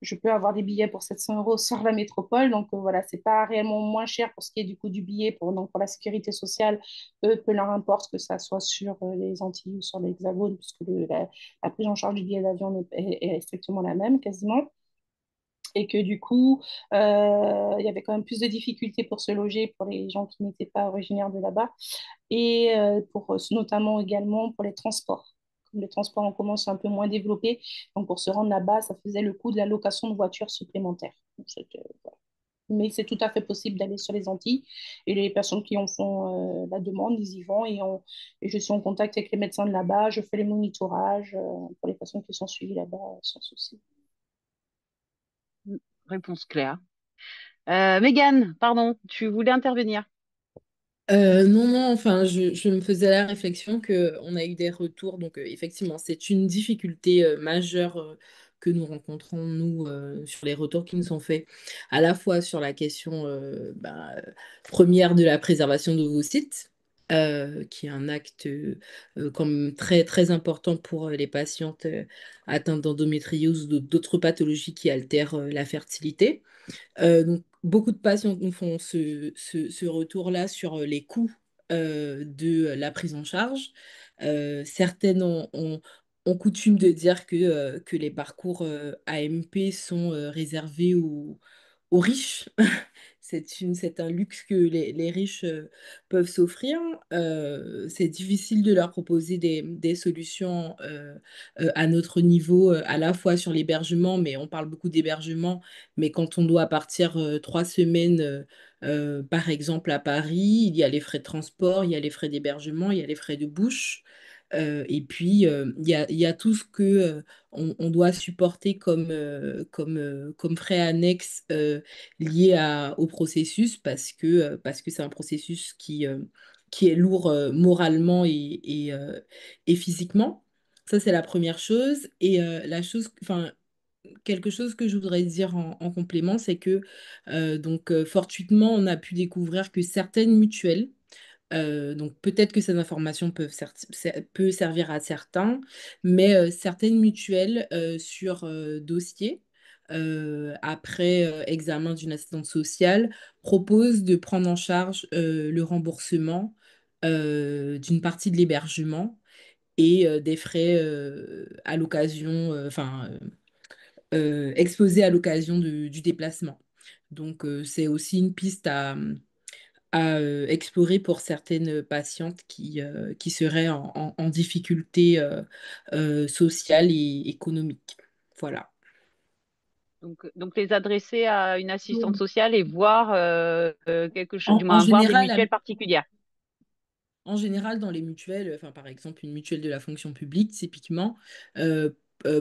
Je peux avoir des billets pour 700 euros sur la métropole. Donc voilà, c'est pas réellement moins cher pour ce qui est du coût du billet. Donc, pour la sécurité sociale, peu leur importe que ça soit sur les Antilles ou sur l'Hexagone, puisque la prise en charge du billet d'avion est strictement la même quasiment. Et que du coup, il y avait quand même plus de difficultés pour se loger pour les gens qui n'étaient pas originaires de là-bas. Et notamment également pour les transports. les transports en commun sont un peu moins développés. Donc, pour se rendre là-bas, ça faisait le coût de la location de voitures supplémentaire. Donc, voilà. Mais c'est tout à fait possible d'aller sur les Antilles. Et les personnes qui en font la demande, ils y vont. Et je suis en contact avec les médecins de là-bas. Je fais les monitorages pour les personnes qui sont suivies là-bas sans souci. Réponse claire. Mégane, pardon, tu voulais intervenir. Non, non, enfin, je me faisais la réflexion qu'on a eu des retours. Donc, effectivement, c'est une difficulté majeure que nous rencontrons, nous, sur les retours qui nous sont faits, à la fois sur la question première de la préservation de vos sites, qui est un acte quand même très, très important pour les patientes atteintes d'endométriose ou d'autres pathologies qui altèrent la fertilité. Donc, beaucoup de patients nous font ce retour-là sur les coûts de la prise en charge. Certaines ont coutume de dire que les parcours AMP sont réservés aux riches. C'est un luxe que les riches peuvent s'offrir. C'est difficile de leur proposer des solutions à notre niveau, à la fois sur l'hébergement, mais on parle beaucoup d'hébergement, mais quand on doit partir 3 semaines, par exemple, à Paris, il y a les frais de transport, il y a les frais d'hébergement, il y a les frais de bouche. Et puis, il y a tout ce que on doit supporter comme frais annexes liés au processus parce que c'est un processus qui est lourd moralement et physiquement. Ça, c'est la première chose. Et enfin, quelque chose que je voudrais dire en complément, c'est que fortuitement, on a pu découvrir que certaines mutuelles, donc peut-être que ces informations peut servir à certains, mais certaines mutuelles sur dossier, après examen d'une assistante sociale, proposent de prendre en charge le remboursement d'une partie de l'hébergement et des frais à l'occasion, exposés à l'occasion du déplacement. Donc c'est aussi une piste à explorer pour certaines patientes qui seraient en difficulté sociale et économique. Voilà. Donc les adresser à une assistante sociale et voir quelque chose, du En moins voir des général, mutuelles particulières. En général, dans les mutuelles, enfin, par exemple, une mutuelle de la fonction publique, typiquement, euh,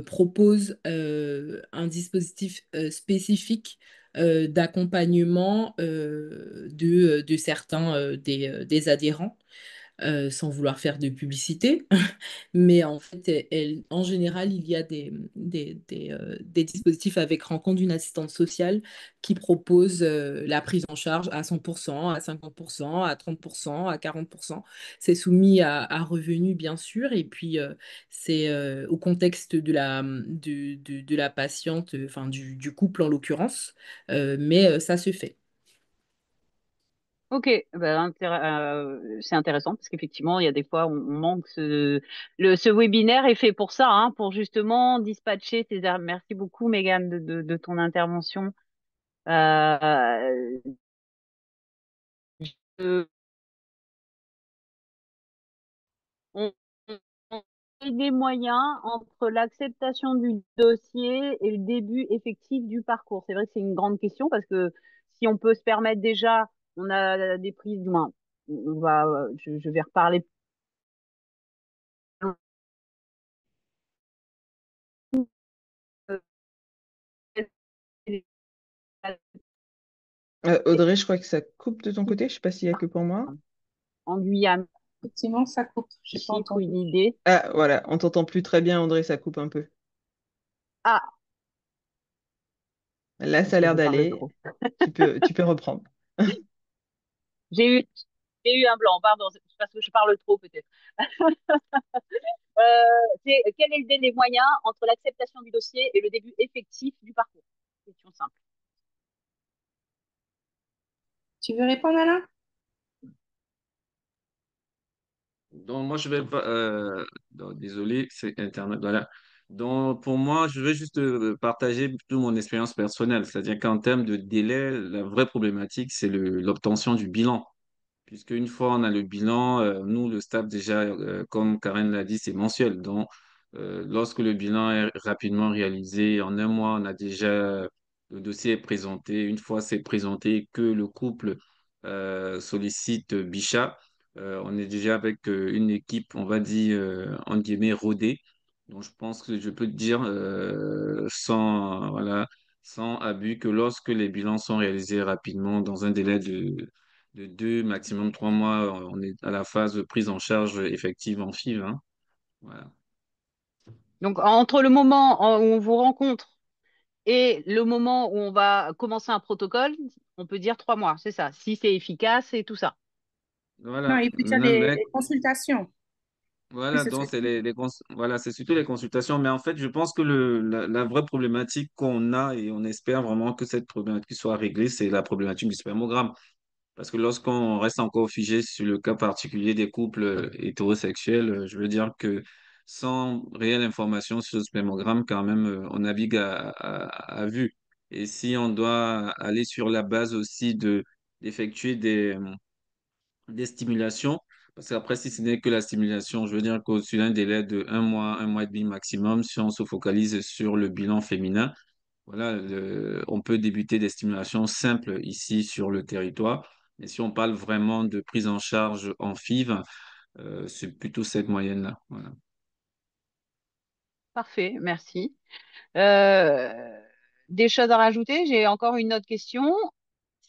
propose un dispositif spécifique d'accompagnement de certains des adhérents, sans vouloir faire de publicité. Mais en fait, en général, il y a des dispositifs avec rencontre d'une assistante sociale qui proposent la prise en charge à 100%, à 50%, à 30%, à 40%. C'est soumis à revenus, bien sûr, et puis c'est au contexte de la patiente, enfin du couple en l'occurrence, mais ça se fait. Ok, ben, c'est intéressant parce qu'effectivement, il y a des fois, on manque ce webinaire est fait pour ça, hein, pour justement dispatcher ces heures. Merci beaucoup, Mégane, de ton intervention. Euh, je- on, on met des moyens entre l'acceptation du dossier et le début effectif du parcours. C'est vrai que c'est une grande question parce que si on peut se permettre déjà, on a des prises, du moins, je vais reparler. Audrey, je crois que ça coupe de ton côté. Je sais pas s'il y a que pour moi. En Guyane, Effectivement, ça coupe. J'ai pas chiffre, entendu. une idée. Ah, voilà, on t'entend plus très bien, Audrey, ça coupe un peu. Ah, Là, ça parce a que l'air je parle d'aller. trop. Tu peux reprendre. J'ai eu, j'ai eu un blanc, pardon, c'est parce que je parle trop peut-être. Quel est les moyens entre l'acceptation du dossier et le début effectif du parcours? Question simple. Tu veux répondre, Alain? Donc, moi, je vais pas. Désolé, c'est Internet. Voilà. Donc, pour moi, je vais juste partager plutôt mon expérience personnelle. C'est-à-dire qu'en termes de délai, la vraie problématique, c'est l'obtention du bilan. puisque une fois on a le bilan, nous, le staff, déjà, comme Karen l'a dit, c'est mensuel. Donc, lorsque le bilan est rapidement réalisé, en un mois, on a déjà, le dossier est présenté. Une fois c'est présenté, que le couple sollicite Bichat, on est déjà avec une équipe, on va dire, en guillemets, rodée. Donc, je pense que je peux te dire, sans, voilà, sans abus, que lorsque les bilans sont réalisés rapidement, dans un délai de 2, maximum 3 mois, on est à la phase de prise en charge effective en FIV, hein. Voilà. Donc, entre le moment où on vous rencontre et le moment où on va commencer un protocole, on peut dire 3 mois, c'est ça, si c'est efficace et tout ça. Non, Voilà. il peut dire Maintenant, les consultations. Oui, voilà, c'est donc ce c'est voilà, c'est surtout les consultations. Mais en fait, je pense que la vraie problématique qu'on a, et on espère vraiment que cette problématique soit réglée, c'est la problématique du spermogramme. Parce que lorsqu'on reste encore figé sur le cas particulier des couples hétérosexuels, je veux dire que sans réelle information sur le spermogramme, quand même, on navigue à vue. Et si on doit aller sur la base aussi d'effectuer des stimulations, parce qu'après, si ce n'est que la stimulation, je veux dire qu'au-dessus d'un délai de un mois et demi maximum, si on se focalise sur le bilan féminin, voilà, on peut débuter des stimulations simples ici sur le territoire. Mais si on parle vraiment de prise en charge en FIV, c'est plutôt cette moyenne-là. Voilà. Parfait, merci. Euh, des choses à rajouter? J'ai encore une autre question.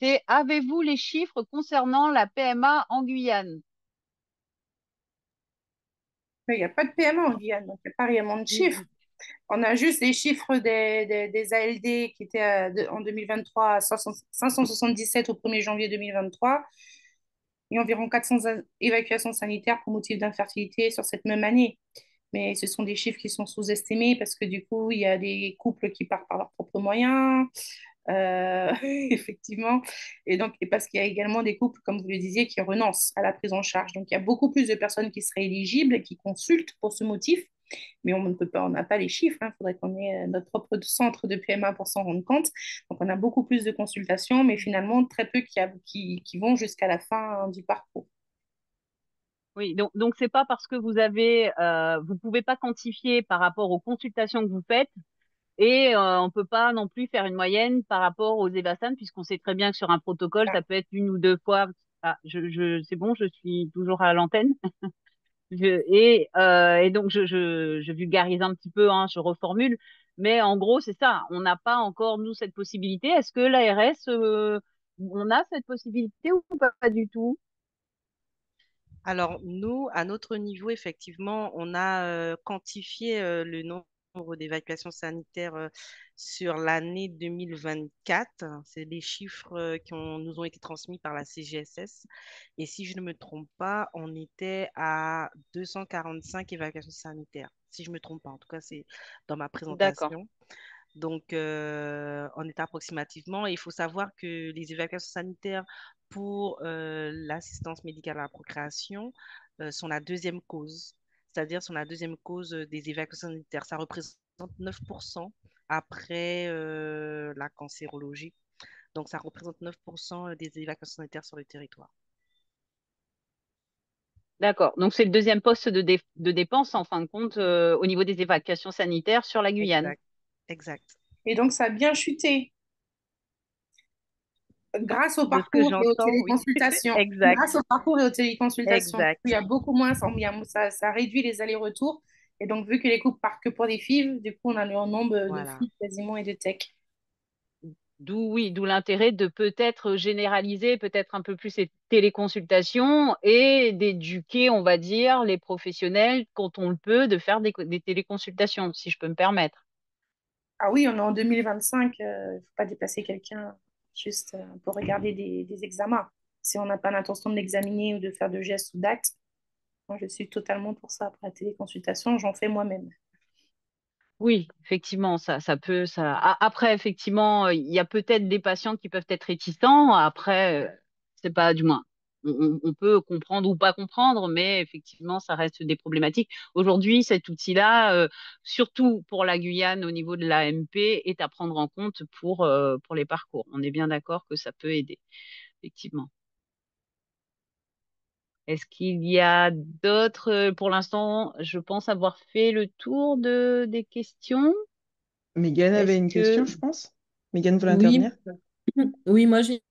C'est, avez-vous les chiffres concernant la PMA en Guyane? Il n'y a pas de PMA en Guyane, donc il n'y a pas réellement de chiffres. Mm. On a juste les chiffres des ALD qui étaient en 2023 à 577 au 1er janvier 2023 et environ 400 évacuations sanitaires pour motif d'infertilité sur cette même année. Mais ce sont des chiffres qui sont sous-estimés parce que du coup, il y a des couples qui partent par leurs propres moyens, effectivement, et parce qu'il y a également des couples, comme vous le disiez, qui renoncent à la prise en charge. Donc, il y a beaucoup plus de personnes qui seraient éligibles et qui consultent pour ce motif, mais on ne peut pas, on n'a pas les chiffres. Il faudrait qu'on ait notre propre centre de PMA pour s'en rendre compte. Donc, on a beaucoup plus de consultations, mais finalement, très peu qui vont jusqu'à la fin du parcours. Oui, donc c'est pas parce que vous pouvez pas quantifier par rapport aux consultations que vous faites et on peut pas non plus faire une moyenne par rapport aux Evassan puisqu'on sait très bien que sur un protocole, ça peut être 1 ou 2 fois. Ah, c'est bon, je suis toujours à l'antenne. Et donc je vulgarise un petit peu, hein, je reformule, mais en gros c'est ça. On n'a pas encore nous cette possibilité. Est-ce que l'ARS, on a cette possibilité ou pas du tout? Alors, nous, à notre niveau, effectivement, on a quantifié le nombre d'évacuations sanitaires sur l'année 2024. C'est des chiffres nous ont été transmis par la CGSS. Et si je ne me trompe pas, on était à 245 évacuations sanitaires. Si je ne me trompe pas, en tout cas, c'est dans ma D'accord. présentation. Donc, on est approximativement. Et il faut savoir que les évacuations sanitaires pour l'assistance médicale à la procréation sont la deuxième cause, c'est-à-dire sont la deuxième cause des évacuations sanitaires. Ça représente 9% après la cancérologie. Donc, ça représente 9% des évacuations sanitaires sur le territoire. D'accord. Donc c'est le deuxième poste de dépense en fin de compte au niveau des évacuations sanitaires sur la Guyane. Exact, exact. Et donc, ça a bien chuté grâce au De ce que parcours et aux j'entends, oui. téléconsultations. Exact, Grâce au parcours et aux téléconsultations. Il y exact. a beaucoup moins, ça réduit les allers-retours. Et donc, vu que les couples partent que pour des FIV, du coup, on a le nombre de Voilà. FIV quasiment et de tech. D'où l'intérêt de peut-être généraliser peut-être un peu plus ces téléconsultations et d'éduquer, on va dire, les professionnels quand on le peut, de faire des téléconsultations, si je peux me permettre. Ah oui, on est en 2025, il ne faut pas déplacer quelqu'un juste pour regarder des examens. Si on n'a pas l'intention de l'examiner ou de faire de gestes ou d'actes, moi, je suis totalement pour ça. Après la téléconsultation, j'en fais moi-même. Oui, effectivement, ça peut, Après, effectivement, il y a peut-être des patients qui peuvent être réticents. Après, c'est pas, du moins, on peut comprendre ou pas comprendre, mais effectivement, ça reste des problématiques. Aujourd'hui, cet outil-là, surtout pour la Guyane au niveau de l'AMP, est à prendre en compte pour les parcours. On est bien d'accord que ça peut aider, effectivement. Est-ce qu'il y a d'autres, pour l'instant, je pense avoir fait le tour des questions. Megan avait Est-ce une question, que je pense. Megan voulait Oui, intervenir? oui, moi j'ai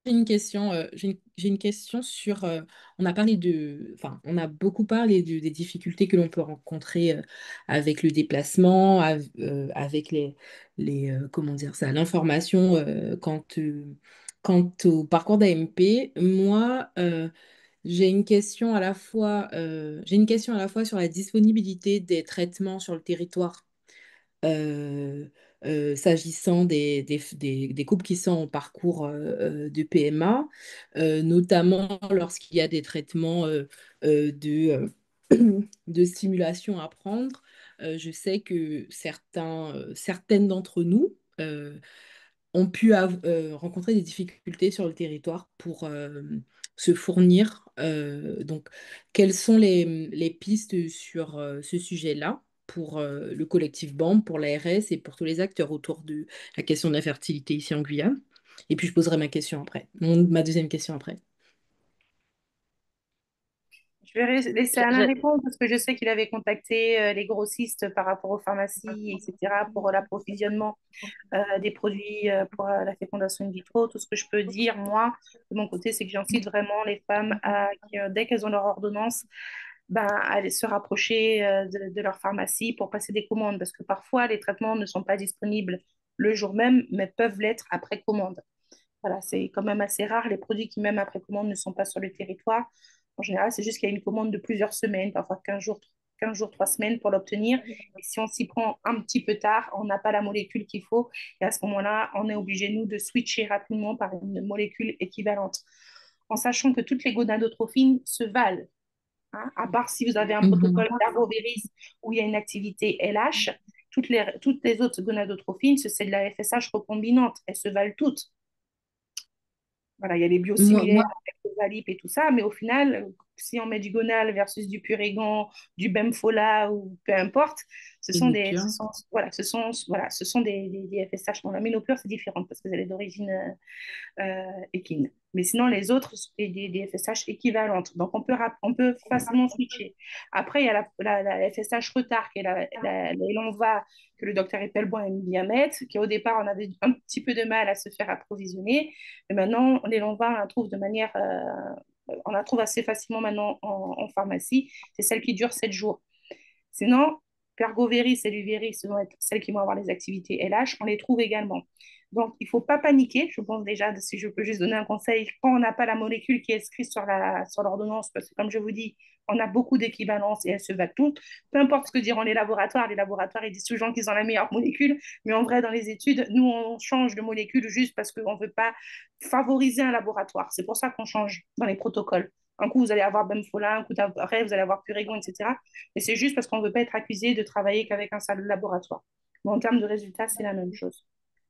une question. J'ai une question sur. On a parlé enfin, on a beaucoup parlé des difficultés que l'on peut rencontrer avec le déplacement, avec comment dire ça, l'information quant au parcours d'AMP. Moi, j'ai une question à la fois sur la disponibilité des traitements sur le territoire euh, s'agissant des couples qui sont en parcours de PMA, notamment lorsqu'il y a des traitements de stimulation à prendre. Je sais que certaines d'entre nous ont pu rencontrer des difficultés sur le territoire pour se fournir. Donc, quelles sont les pistes sur ce sujet-là pour le collectif BAM, pour l'ARS et pour tous les acteurs autour de la question de la fertilité ici en Guyane? Et puis, je poserai ma question après, ma deuxième question après. Je vais laisser je- Alain je- répondre parce que je sais qu'il avait contacté les grossistes par rapport aux pharmacies, etc., pour l'approvisionnement des produits pour la fécondation in vitro. Tout ce que je peux dire, moi, de mon côté, c'est que j'incite vraiment les femmes dès qu'elles ont leur ordonnance, ben, à aller se rapprocher de leur pharmacie pour passer des commandes parce que parfois, les traitements ne sont pas disponibles le jour même, mais peuvent l'être après commande. Voilà, c'est quand même assez rare. Les produits qui, même après commande, ne sont pas sur le territoire. En général, c'est juste qu'il y a une commande de plusieurs semaines, parfois 15 jours 3 semaines pour l'obtenir. Et si on s'y prend un petit peu tard, on n'a pas la molécule qu'il faut. Et à ce moment-là, on est obligé, nous, de switcher rapidement par une molécule équivalente. En sachant que toutes les gonadotrophines se valent. Hein, à part si vous avez un Mhm. protocole d'arbovéris où il y a une activité LH, toutes les autres gonadotrophines, c'est de la FSH recombinante. Elles se valent toutes. Voilà, il y a les Moi, biosimilaires moi, avec le Valip et tout ça, mais au final, si on met du Gonal versus du Purégon, du Bemfola ou peu importe, et le pur. ce sont des FSH. Bon, la ménopure, c'est différent parce que elle est d'origine équine. Mais sinon, les autres, sont des FSH équivalentes. Donc, on peut facilement switcher. Après, il y a la FSH retard, qui est l'Elonva, que le docteur Eppelboin aime bien mettre, qui au départ, on avait un petit peu de mal à se faire approvisionner. Mais maintenant, l'Elonva, on la trouve assez facilement maintenant en pharmacie. C'est celle qui dure 7 jours. Sinon, Pergoveris et Luveris, ce vont être celles qui vont avoir les activités LH, on les trouve également. Donc, il ne faut pas paniquer. Je pense déjà, si je peux juste donner un conseil, quand on n'a pas la molécule qui est inscrite sur l'ordonnance, parce que comme je vous dis, on a beaucoup d'équivalences et elles se valent toutes. Peu importe ce que diront les laboratoires, ils disent toujours qu'ils ont la meilleure molécule, mais en vrai, dans les études, nous, on change de molécule juste parce qu'on ne veut pas favoriser un laboratoire. C'est pour ça qu'on change dans les protocoles. Un coup, vous allez avoir Bemfola, un coup après, vous allez avoir Purégon, etc. Mais c'est juste parce qu'on ne veut pas être accusé de travailler qu'avec un seul laboratoire. Mais en termes de résultats, c'est la même chose.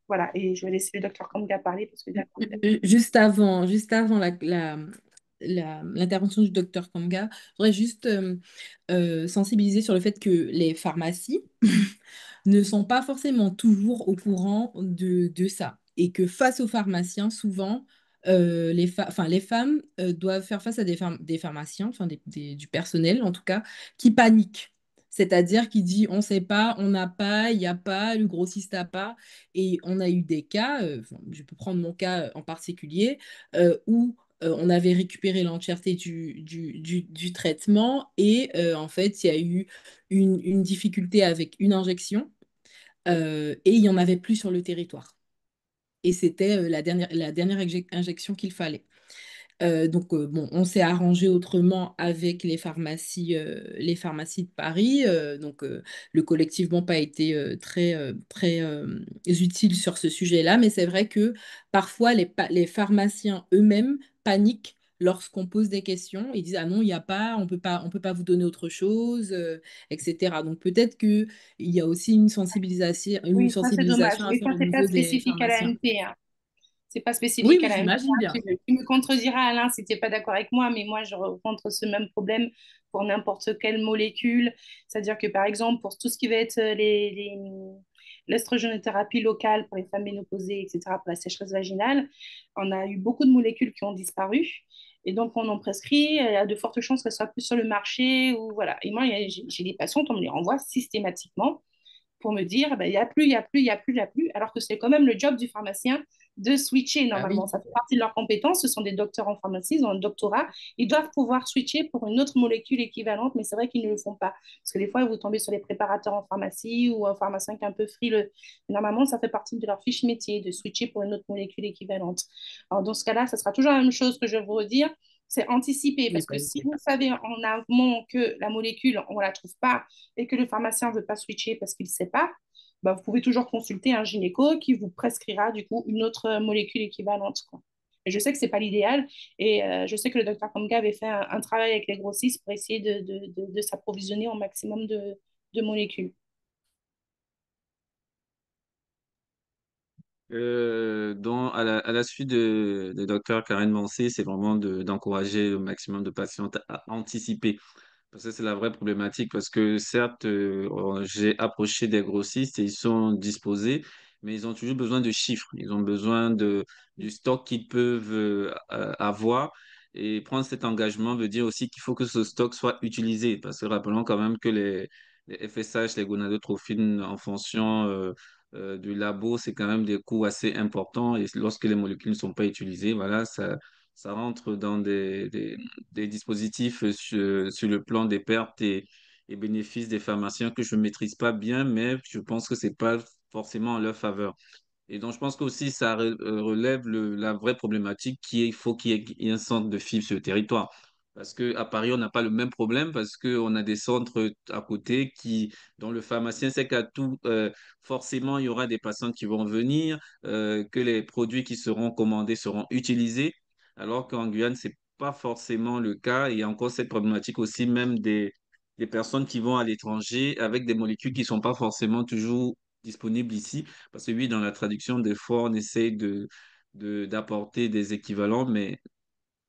Voilà, et je vais laisser le docteur Kamga parler parce que du coup, Juste avant l'intervention du docteur Kanga, je voudrais juste sensibiliser sur le fait que les pharmacies ne sont pas forcément toujours au courant de ça. Et que face aux pharmaciens, souvent, les femmes doivent faire face à des pharmaciens, enfin du personnel en tout cas, qui paniquent. C'est-à-dire qui dit on ne sait pas, on n'a pas, il n'y a pas, le grossiste n'a pas. Et on a eu des cas, enfin, je peux prendre mon cas en particulier, où on avait récupéré l'entièreté du traitement et en fait, il y a eu une difficulté avec une injection et il n'y en avait plus sur le territoire. Et c'était la dernière injection qu'il fallait. Bon, on s'est arrangé autrement avec les pharmacies de Paris. Le collectif n'a pas été très utile sur ce sujet-là, mais c'est vrai que parfois les pharmaciens eux-mêmes paniquent lorsqu'on pose des questions. Ils disent, ah non, il n'y a pas, on peut pas vous donner autre chose, etc. Donc peut-être qu'il y a aussi une oui, ça c'est dommage. sensibilisation à Mais faire ça, au c'est pas niveau des spécifique à pharmaciens. l'AMP. C'est pas Oui, spécifique à mais la MP. j'imagine bien. Tu me contrediras, Alain, si tu n'es pas d'accord avec moi, mais moi, je rencontre ce même problème pour n'importe quelle molécule. C'est-à-dire que, par exemple, pour tout ce qui va être l'estrogénothérapie locale pour les femmes ménopausées, etc., pour la sécheresse vaginale, on a eu beaucoup de molécules qui ont disparu. Et donc, on en prescrit, il y a de fortes chances qu'elle soit plus sur le marché. Ou voilà. Et moi, j'ai des patientes, on me les renvoie systématiquement pour me dire, ben, il n'y a plus, il n'y a plus, il n'y a plus, il n'y a plus, alors que c'est quand même le job du pharmacien de switcher Ah oui. normalement. Ça fait partie de leurs compétences. Ce sont des docteurs en pharmacie, ils ont un doctorat. Ils doivent pouvoir switcher pour une autre molécule équivalente, mais c'est vrai qu'ils ne le font pas. Parce que des fois, vous tombez sur des préparateurs en pharmacie ou un pharmacien qui est un peu frileux. Normalement, ça fait partie de leur fiche métier de switcher pour une autre molécule équivalente. Alors, dans ce cas-là, ça sera toujours la même chose que je vais vous redire, c'est anticiper. Oui, Parce que bah, si vous savez en amont que la molécule, on ne la trouve pas et que le pharmacien ne veut pas switcher parce qu'il ne sait pas, bah, vous pouvez toujours consulter un gynéco qui vous prescrira du coup une autre molécule équivalente, quoi. Et je sais que ce n'est pas l'idéal et je sais que le docteur Kamga avait fait un travail avec les grossistes pour essayer de s'approvisionner au maximum de molécules. À la suite de Dr Karen Mancé, c'est vraiment d'encourager le maximum de patientes à anticiper. Parce que c'est la vraie problématique, parce que certes, j'ai approché des grossistes et ils sont disposés, mais ils ont toujours besoin de chiffres. Ils ont besoin du stock qu'ils peuvent avoir. Et prendre cet engagement veut dire aussi qu'il faut que ce stock soit utilisé. Parce que rappelons quand même que les FSH, les gonadotrophines en fonction du labo, c'est quand même des coûts assez importants. Et lorsque les molécules ne sont pas utilisées, voilà, ça rentre dans des dispositifs sur le plan des pertes et bénéfices des pharmaciens que je ne maîtrise pas bien, mais je pense que ce n'est pas forcément en leur faveur. Et donc, je pense qu'aussi, ça relève la vraie problématique qui est il faut qu'il y ait un centre de FIV sur le territoire. Parce qu'à Paris, on n'a pas le même problème parce qu'on a des centres à côté dont le pharmacien sait qu'à tout, forcément, il y aura des patients qui vont venir, que les produits qui seront commandés seront utilisés, alors qu'en Guyane, ce n'est pas forcément le cas. Et il y a encore cette problématique aussi même des personnes qui vont à l'étranger avec des molécules qui ne sont pas forcément toujours disponibles ici. Parce que oui, dans la traduction, des fois, on essaye d'apporter des équivalents, mais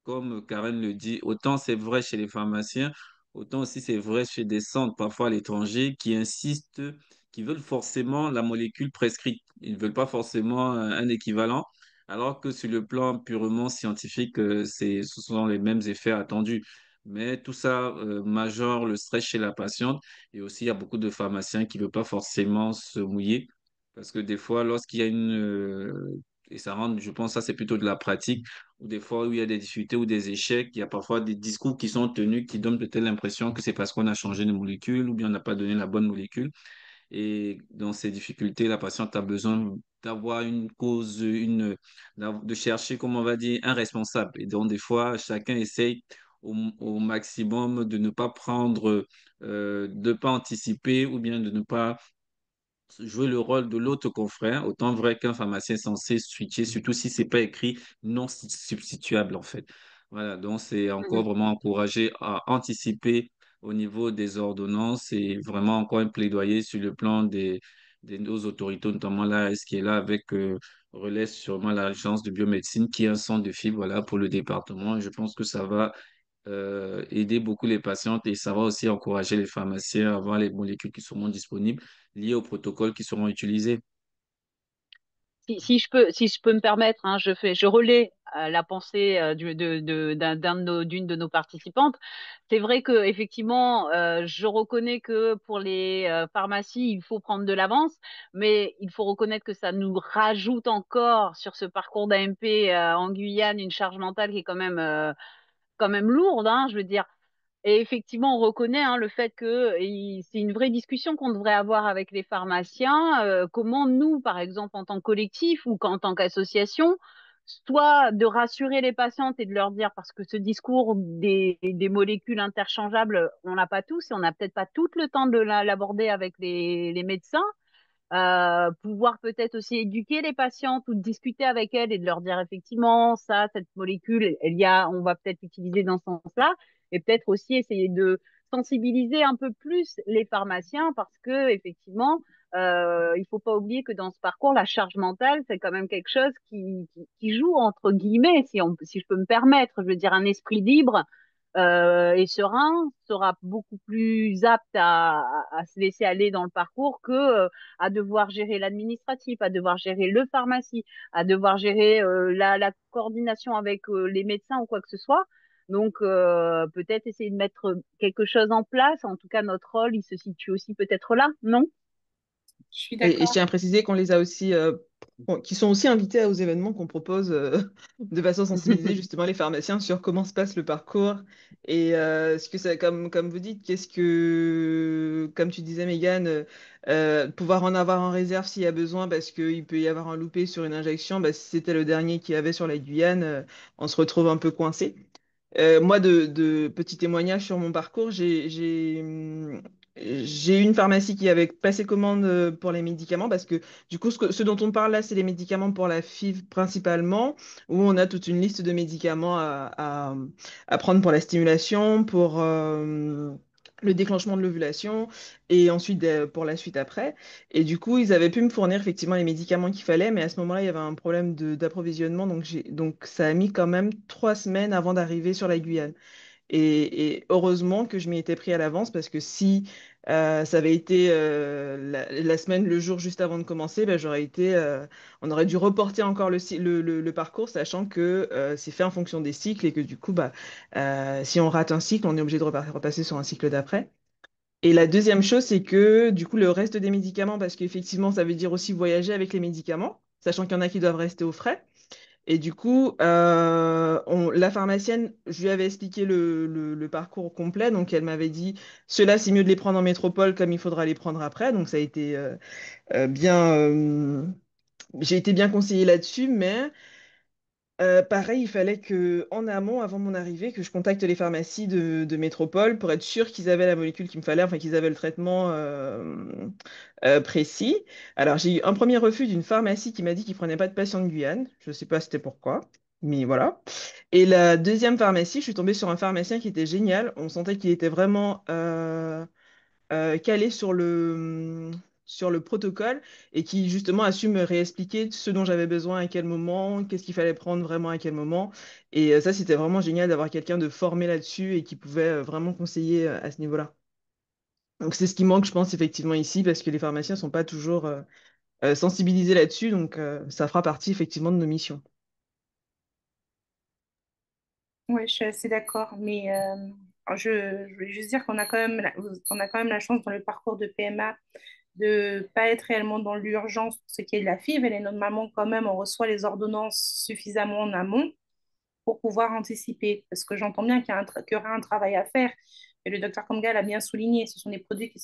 comme Karen le dit, autant c'est vrai chez les pharmaciens, autant aussi c'est vrai chez des centres, parfois à l'étranger, qui insistent, qui veulent forcément la molécule prescrite. Ils ne veulent pas forcément un équivalent, alors que sur le plan purement scientifique, ce sont les mêmes effets attendus. Mais tout ça majore le stress chez la patiente et aussi il y a beaucoup de pharmaciens qui ne veulent pas forcément se mouiller parce que des fois, lorsqu'il y a et ça rentre, je pense, ça c'est plutôt de la pratique, ou des fois où il y a des difficultés ou des échecs, il y a parfois des discours qui sont tenus qui donnent peut-être l'impression que c'est parce qu'on a changé de molécule ou bien on n'a pas donné la bonne molécule. Et dans ces difficultés, la patiente a besoin d'avoir une cause, de chercher, comme on va dire, un responsable. Et donc, des fois, chacun essaye au maximum de ne pas prendre, de ne pas anticiper ou bien de ne pas jouer le rôle de l'autre confrère, autant vrai qu'un pharmacien est censé switcher, surtout si c'est pas écrit non substituable en fait. Voilà, donc c'est encore Mhm. vraiment encouragé à anticiper au niveau des ordonnances et vraiment encore un plaidoyer sur le plan nos autorités, notamment là, ce qui est là avec relais sûrement l'agence de biomédecine qui est un centre de fibre voilà, pour le département. Et je pense que ça va aider beaucoup les patientes et ça va aussi encourager les pharmaciens à avoir les molécules qui seront disponibles liées aux protocoles qui seront utilisés. Si je peux me permettre, hein, je relais la pensée d'une de nos participantes. C'est vrai que effectivement, je reconnais que pour les pharmacies, il faut prendre de l'avance, mais il faut reconnaître que ça nous rajoute encore sur ce parcours d'AMP en Guyane une charge mentale qui est quand même lourde, hein, je veux dire. Et effectivement, on reconnaît hein, le fait que c'est une vraie discussion qu'on devrait avoir avec les pharmaciens. Comment nous, par exemple, en tant que collectif ou en tant qu'association, soit de rassurer les patientes et de leur dire, parce que ce discours des molécules interchangeables, on l'a pas tous et on n'a peut-être pas tout le temps de l'aborder avec les médecins. Pouvoir peut-être aussi éduquer les patientes ou discuter avec elles et de leur dire effectivement ça, cette molécule, on va peut-être l'utiliser dans ce sens-là et peut-être aussi essayer de sensibiliser un peu plus les pharmaciens parce que effectivement, il faut pas oublier que dans ce parcours, la charge mentale, c'est quand même quelque chose qui joue entre guillemets, si je peux me permettre, je veux dire un esprit libre et serein sera beaucoup plus apte à se laisser aller dans le parcours que à devoir gérer l'administratif, à devoir gérer le pharmacie, à devoir gérer la coordination avec les médecins ou quoi que ce soit. Donc, peut-être essayer de mettre quelque chose en place. En tout cas, notre rôle, il se situe aussi peut-être là, non? Je suis Et je d'accord. tiens à préciser qu'on les a aussi, qui sont aussi invités aux événements qu'on propose de façon à sensibiliser justement les pharmaciens sur comment se passe le parcours et ce que ça, comme vous dites, qu'est-ce que, comme tu disais, Mégane, pouvoir en avoir en réserve s'il y a besoin parce qu'il peut y avoir un loupé sur une injection. Bah, si c'était le dernier qu'il y avait sur la Guyane, on se retrouve un peu coincé. Moi, de petits témoignages sur mon parcours, j'ai eu une pharmacie qui avait passé commande pour les médicaments parce que du coup, ce dont on parle là, c'est les médicaments pour la FIV principalement, où on a toute une liste de médicaments à prendre pour la stimulation, pour le déclenchement de l'ovulation et ensuite pour la suite après. Et du coup, ils avaient pu me fournir effectivement les médicaments qu'il fallait, mais à ce moment-là, il y avait un problème d'approvisionnement, donc ça a mis quand même 3 semaines avant d'arriver sur la Guyane. Et heureusement que je m'y étais pris à l'avance parce que si ça avait été la semaine, le jour juste avant de commencer, ben, on aurait dû reporter encore le parcours, sachant que c'est fait en fonction des cycles et que du coup, bah, si on rate un cycle, on est obligé de repasser sur un cycle d'après. Et la deuxième chose, c'est que du coup, le reste des médicaments, parce qu'effectivement, ça veut dire aussi voyager avec les médicaments, sachant qu'il y en a qui doivent rester au frais. Et du coup, la pharmacienne, je lui avais expliqué le parcours complet. Donc, elle m'avait dit, ceux-là, c'est mieux de les prendre en métropole comme il faudra les prendre après. Donc, ça a été bien. J'ai été bien conseillée là-dessus. Mais pareil, il fallait que, en amont, avant mon arrivée, que je contacte les pharmacies de métropole pour être sûr qu'ils avaient la molécule qu'il me fallait, enfin, qu'ils avaient le traitement précis. Alors, j'ai eu un premier refus d'une pharmacie qui m'a dit qu'ils ne prenaient pas de patients de Guyane. Je ne sais pas c'était pourquoi, mais voilà. Et la deuxième pharmacie, je suis tombée sur un pharmacien qui était génial. On sentait qu'il était vraiment calé sur le protocole et qui justement a su me réexpliquer ce dont j'avais besoin à quel moment, qu'est-ce qu'il fallait prendre vraiment à quel moment. Et ça, c'était vraiment génial d'avoir quelqu'un de formé là-dessus et qui pouvait vraiment conseiller à ce niveau-là. Donc c'est ce qui manque, je pense, effectivement ici, parce que les pharmaciens sont pas toujours sensibilisés là-dessus, donc ça fera partie effectivement de nos missions. Oui, je suis assez d'accord. Mais je voulais juste dire qu'on a quand même on a quand même la chance dans le parcours de PMA de pas être réellement dans l'urgence pour ce qui est de la FIV. Et normalement, quand même, on reçoit les ordonnances suffisamment en amont pour pouvoir anticiper. Parce que j'entends bien qu'il y aura un travail à faire. Et le docteur Kamga l'a bien souligné, ce sont des produits qui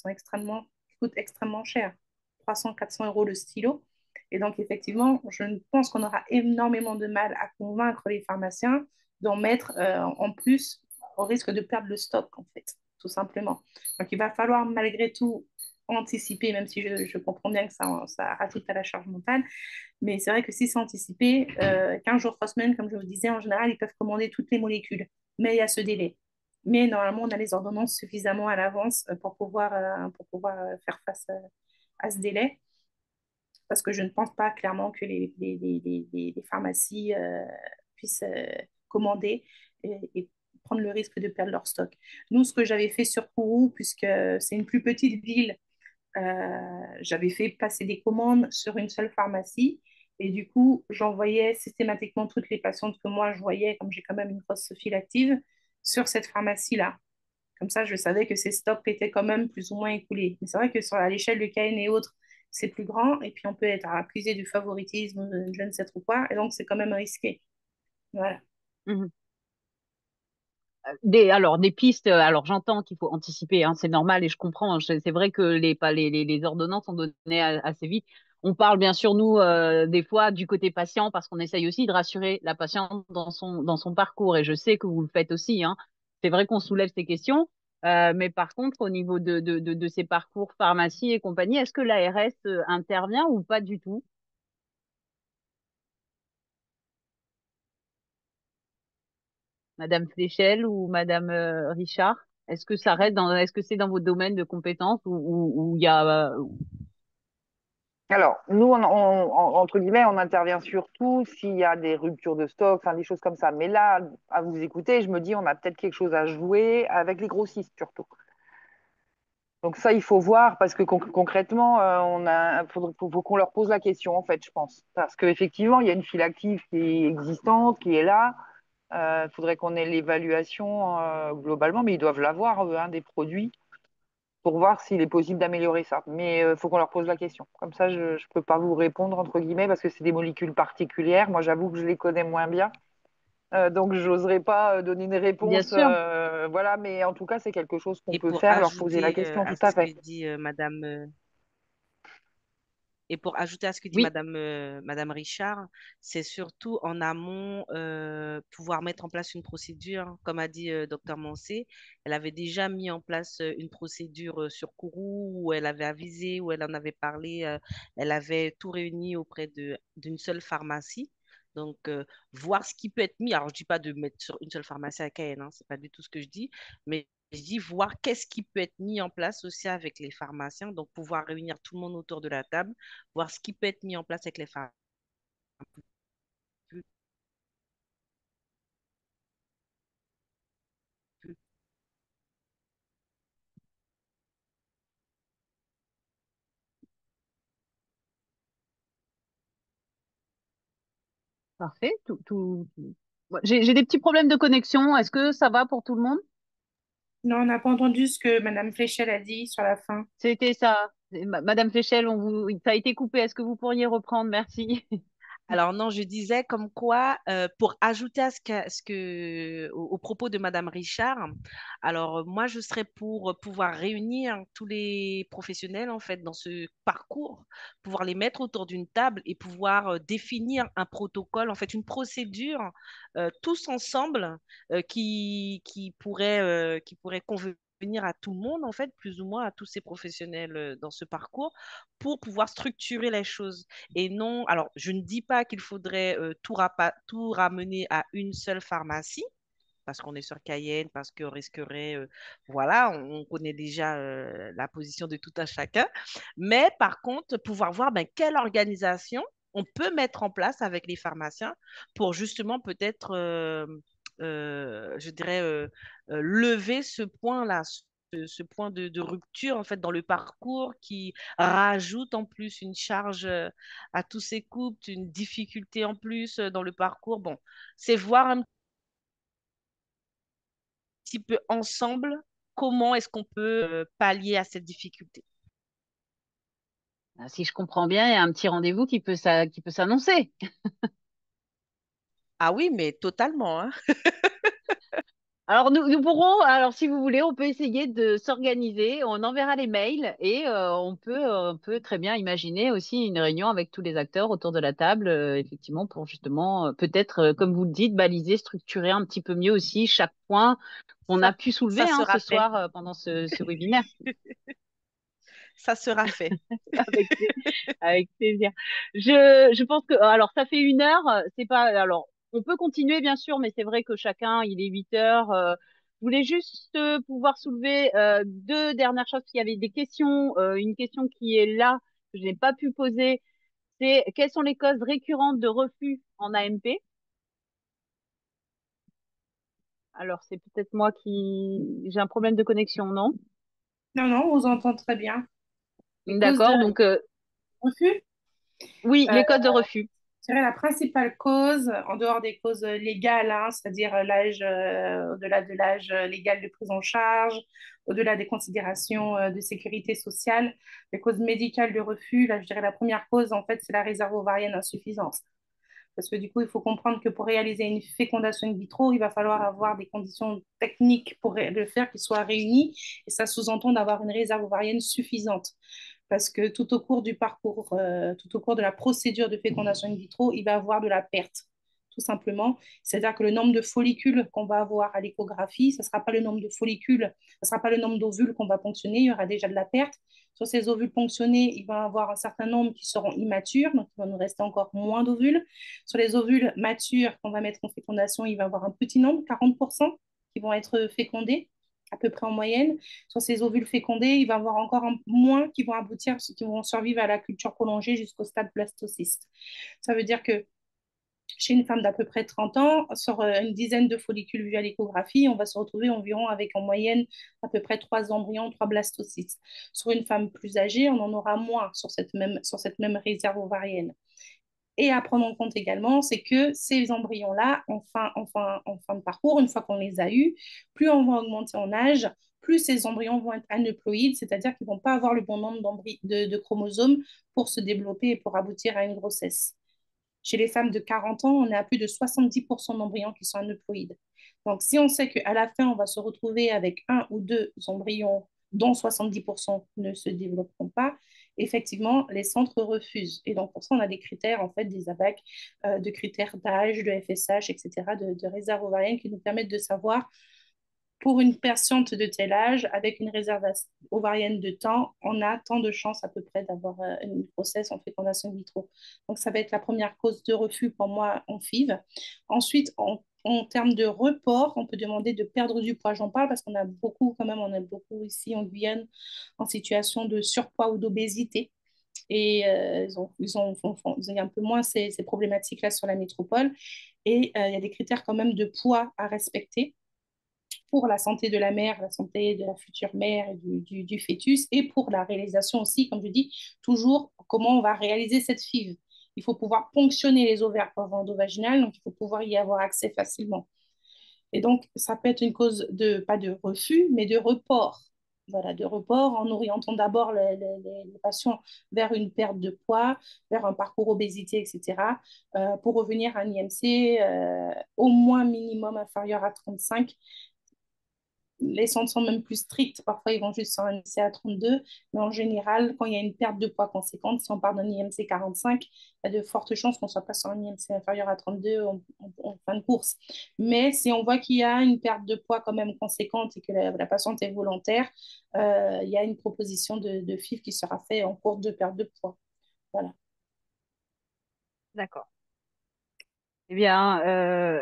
coûtent extrêmement cher. 300, 400 € le stylo. Et donc, effectivement, je pense qu'on aura énormément de mal à convaincre les pharmaciens d'en mettre en plus au risque de perdre le stock, en fait, tout simplement. Donc, il va falloir malgré tout anticiper, même si je comprends bien que ça rajoute à la charge mentale. Mais c'est vrai que si c'est anticipé, 15 jours, 3 semaines, comme je vous disais, en général, ils peuvent commander toutes les molécules. Mais il y a ce délai. Mais normalement, on a les ordonnances suffisamment à l'avance pour pouvoir faire face à ce délai. Parce que je ne pense pas clairement que les pharmacies puissent commander et prendre le risque de perdre leur stock. Nous, ce que j'avais fait sur Kourou, puisque c'est une plus petite ville, j'avais fait passer des commandes sur une seule pharmacie. Et du coup, j'envoyais systématiquement toutes les patientes que moi je voyais, comme j'ai quand même une grosse file active, sur cette pharmacie-là. Comme ça, je savais que ces stocks étaient quand même plus ou moins écoulés. Mais c'est vrai que sur l'échelle de Caen et autres, c'est plus grand. Et puis, on peut être accusé du favoritisme, de je ne sais trop quoi. Et donc, c'est quand même risqué. Voilà. Mhm. Alors, des pistes, alors j'entends qu'il faut anticiper, hein, c'est normal et je comprends. C'est vrai que les ordonnances sont données assez vite. On parle bien sûr, nous, des fois, du côté patient, parce qu'on essaye aussi de rassurer la patiente dans son parcours. Et je sais que vous le faites aussi, hein. C'est vrai qu'on soulève ces questions. Mais par contre, au niveau de ces parcours pharmacie et compagnie, est-ce que l'ARS intervient ou pas du tout? Madame Fléchel ou Madame Richard? Est-ce que ça reste est-ce que c'est dans vos domaines de compétences ou il y a, Alors, nous, entre guillemets, on intervient surtout s'il y a des ruptures de stock, enfin des choses comme ça. Mais là, à vous écouter, je me dis, on a peut-être quelque chose à jouer avec les grossistes surtout. Donc ça, il faut voir parce que concrètement, faut qu'on leur pose la question en fait, je pense, parce qu'effectivement, il y a une file active qui est existante, qui est là. Il faudrait qu'on ait l'évaluation globalement, mais ils doivent l'avoir, eux, hein, des produits, pour voir s'il est possible d'améliorer ça. Mais il faut qu'on leur pose la question. Comme ça, je ne peux pas vous répondre, entre guillemets, parce que c'est des molécules particulières. Moi, j'avoue que je les connais moins bien. Donc, je n'oserais pas donner une Bien réponse. sûr. Voilà, mais en tout cas, c'est quelque chose qu'on Et peut pour faire, leur poser la ajouter question, à tout à ce que fait. dit Madame Et pour ajouter à ce que dit Oui, Madame Richard, c'est surtout en amont pouvoir mettre en place une procédure. Comme a dit Dr Mancé, elle avait déjà mis en place une procédure sur Kourou où elle avait avisé, où elle en avait parlé, elle avait tout réuni auprès d'une seule pharmacie. Donc, voir ce qui peut être mis. Alors, je ne dis pas de mettre sur une seule pharmacie à Cayenne, hein, ce n'est pas du tout ce que je dis, mais je dis voir qu'est-ce qui peut être mis en place aussi avec les pharmaciens, donc pouvoir réunir tout le monde autour de la table, voir ce qui peut être mis en place avec les femmes. parfait. Ouais, j'ai des petits problèmes de connexion. Est-ce que ça va pour tout le monde? Non, on n'a pas entendu ce que Madame Fléchel a dit sur la fin. C'était ça. Madame Fléchel, ça a été coupé. Est-ce que vous pourriez reprendre? Merci. Alors non, je disais comme quoi, pour ajouter à au propos de Madame Richard, alors moi je serais pour pouvoir réunir tous les professionnels en fait dans ce parcours, pouvoir les mettre autour d'une table et pouvoir définir un protocole, en fait une procédure, tous ensemble qui pourrait convenir à tout le monde, en fait, plus ou moins à tous ces professionnels dans ce parcours, pour pouvoir structurer les choses. Et non, alors je ne dis pas qu'il faudrait tout ramener à une seule pharmacie, parce qu'on est sur Cayenne, parce qu'on risquerait, voilà, on connaît déjà la position de tout un chacun, mais par contre, pouvoir voir ben, quelle organisation on peut mettre en place avec les pharmaciens pour justement peut-être, je dirais, lever ce point-là, ce point de rupture en fait dans le parcours qui rajoute en plus une charge à tous ces couples, une difficulté en plus dans le parcours. Bon, c'est voir un petit peu ensemble comment est-ce qu'on peut pallier à cette difficulté. Si je comprends bien, il y a un petit rendez-vous qui peut s'annoncer. Ah oui, mais totalement, hein. Alors, nous pourrons, alors si vous voulez, on peut essayer de s'organiser. On enverra les mails et on peut très bien imaginer aussi une réunion avec tous les acteurs autour de la table, effectivement, pour justement, peut-être, comme vous le dites, baliser, structurer un petit peu mieux aussi chaque point qu'on a Ça, pu soulever ça hein, ce sera fait. soir pendant ce webinaire. Ça sera fait. Avec, avec plaisir. Je pense que, alors, ça fait 1 heure, c'est pas, alors, on peut continuer, bien sûr, mais c'est vrai que chacun, il est 8 heures. Je voulais juste pouvoir soulever 2 dernières choses. S'il y avait des questions, une question qui est là, que je n'ai pas pu poser, c'est quelles sont les causes récurrentes de refus en AMP? Alors, c'est peut-être moi j'ai un problème de connexion, non? Non, non, on vous entend très bien. Les causes de D'accord, donc, refus, oui, euh, les causes de refus. je dirais la principale cause, en dehors des causes légales, hein, c'est-à-dire l'âge, au-delà de l'âge légal de prise en charge, au-delà des considérations de sécurité sociale, les causes médicales de refus, là, je dirais la première cause, en fait, c'est la réserve ovarienne insuffisante. Parce que du coup, il faut comprendre que pour réaliser une fécondation in vitro, il va falloir avoir des conditions techniques pour le faire qui soient réunies. Et ça sous-entend d'avoir une réserve ovarienne suffisante. Parce que tout au cours du parcours, tout au cours de la procédure de fécondation in vitro, il va y avoir de la perte, tout simplement. C'est-à-dire que le nombre de follicules qu'on va avoir à l'échographie, ce ne sera pas le nombre de follicules, ce ne sera pas le nombre d'ovules qu'on va ponctionner, il y aura déjà de la perte. Sur ces ovules ponctionnés, il va y avoir un certain nombre qui seront immatures, donc il va nous rester encore moins d'ovules. Sur les ovules matures qu'on va mettre en fécondation, il va y avoir un petit nombre, 40%, qui vont être fécondés, à peu près en moyenne. Sur ces ovules fécondés, il va y avoir encore moins qui vont aboutir, qui vont survivre à la culture prolongée jusqu'au stade blastocyste. Ça veut dire que chez une femme d'à peu près 30 ans, sur une dizaine de follicules vus à l'échographie, on va se retrouver environ avec en moyenne à peu près 3 embryons, 3 blastocytes. Sur une femme plus âgée, on en aura moins sur cette même réserve ovarienne. Et à prendre en compte également, c'est que ces embryons-là, en fin de parcours, une fois qu'on les a eus, plus on va augmenter en âge, plus ces embryons vont être aneuploïdes, c'est-à-dire qu'ils ne vont pas avoir le bon nombre de chromosomes pour se développer et pour aboutir à une grossesse. Chez les femmes de 40 ans, on est à plus de 70% d'embryons qui sont aneuploïdes. Donc, si on sait qu'à la fin, on va se retrouver avec un ou deux embryons dont 70% ne se développeront pas, effectivement, les centres refusent. Et donc, pour ça, on a des critères, en fait, des ABAC, de critères d'âge, de FSH, etc., de réserve ovarienne qui nous permettent de savoir pour une patiente de tel âge, avec une réserve ovarienne de temps, on a tant de chances à peu près d'avoir une grossesse en fécondation in vitro. Donc, ça va être la première cause de refus pour moi en FIV. Ensuite, en termes de report, on peut demander de perdre du poids. J'en parle parce qu'on a beaucoup, quand même, on a beaucoup ici en Guyane en situation de surpoids ou d'obésité. Et ils ont un peu moins ces problématiques-là sur la métropole. Et il y a des critères quand même de poids à respecter pour la santé de la mère, la santé de la future mère et du fœtus, et pour la réalisation aussi, comme je dis, toujours comment on va réaliser cette FIV. Il faut pouvoir ponctionner les ovaires endovaginales, donc il faut pouvoir y avoir accès facilement. Et donc, ça peut être une cause de, pas de refus, mais de report. Voilà, de report en orientant d'abord les patients vers une perte de poids, vers un parcours obésité, etc., pour revenir à un IMC au moins minimum inférieur à 35. Les centres sont même plus stricts. Parfois, ils vont juste sur un IMC à 32. Mais en général, quand il y a une perte de poids conséquente, si on part d'un IMC 45, il y a de fortes chances qu'on ne soit pas sur un IMC inférieur à 32 en fin de course. Mais si on voit qu'il y a une perte de poids quand même conséquente et que la patiente est volontaire, il y a une proposition de FIV qui sera faite en cours de perte de poids. Voilà. D'accord. Eh bien,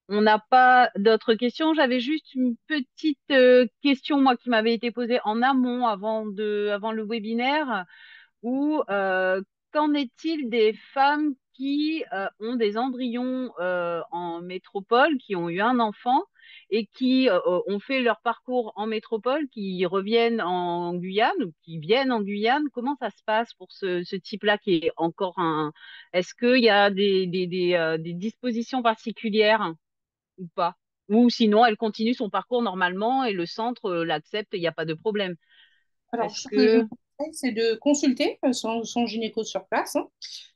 on n'a pas d'autres questions. J'avais juste une petite question, moi, qui m'avait été posée en amont avant le webinaire, où qu'en est-il des femmes qui ont des embryons en métropole, qui ont eu un enfant et qui ont fait leur parcours en métropole, qui reviennent en Guyane ou qui viennent en Guyane? Comment ça se passe pour ce type-là qui est encore un... Est-ce qu'il y a des dispositions particulières ou pas? Ou sinon, elle continue son parcours normalement et le centre l'accepte et il n'y a pas de problème. Alors, Est-ce ce que je que... vous conseille, c'est de consulter son gynéco sur place, hein,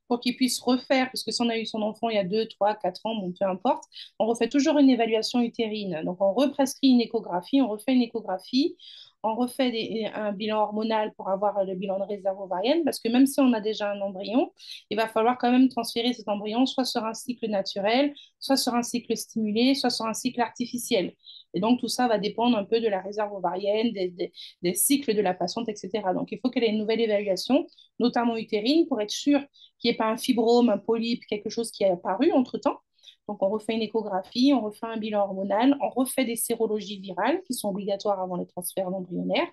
pour qu'il puisse refaire, parce que si on a eu son enfant il y a 2, 3, 4 ans, bon, peu importe, on refait toujours une évaluation utérine. Donc, on represcrit une échographie, on refait une échographie, on refait un bilan hormonal pour avoir le bilan de réserve ovarienne, parce que même si on a déjà un embryon, il va falloir quand même transférer cet embryon soit sur un cycle naturel, soit sur un cycle stimulé, soit sur un cycle artificiel. Et donc, tout ça va dépendre un peu de la réserve ovarienne, des cycles de la patiente, etc. Donc, il faut qu'elle ait une nouvelle évaluation, notamment utérine, pour être sûr qu'il n'y ait pas un fibrome, un polype, quelque chose qui est apparu entre-temps. Donc, on refait une échographie, on refait un bilan hormonal, on refait des sérologies virales qui sont obligatoires avant les transferts embryonnaires.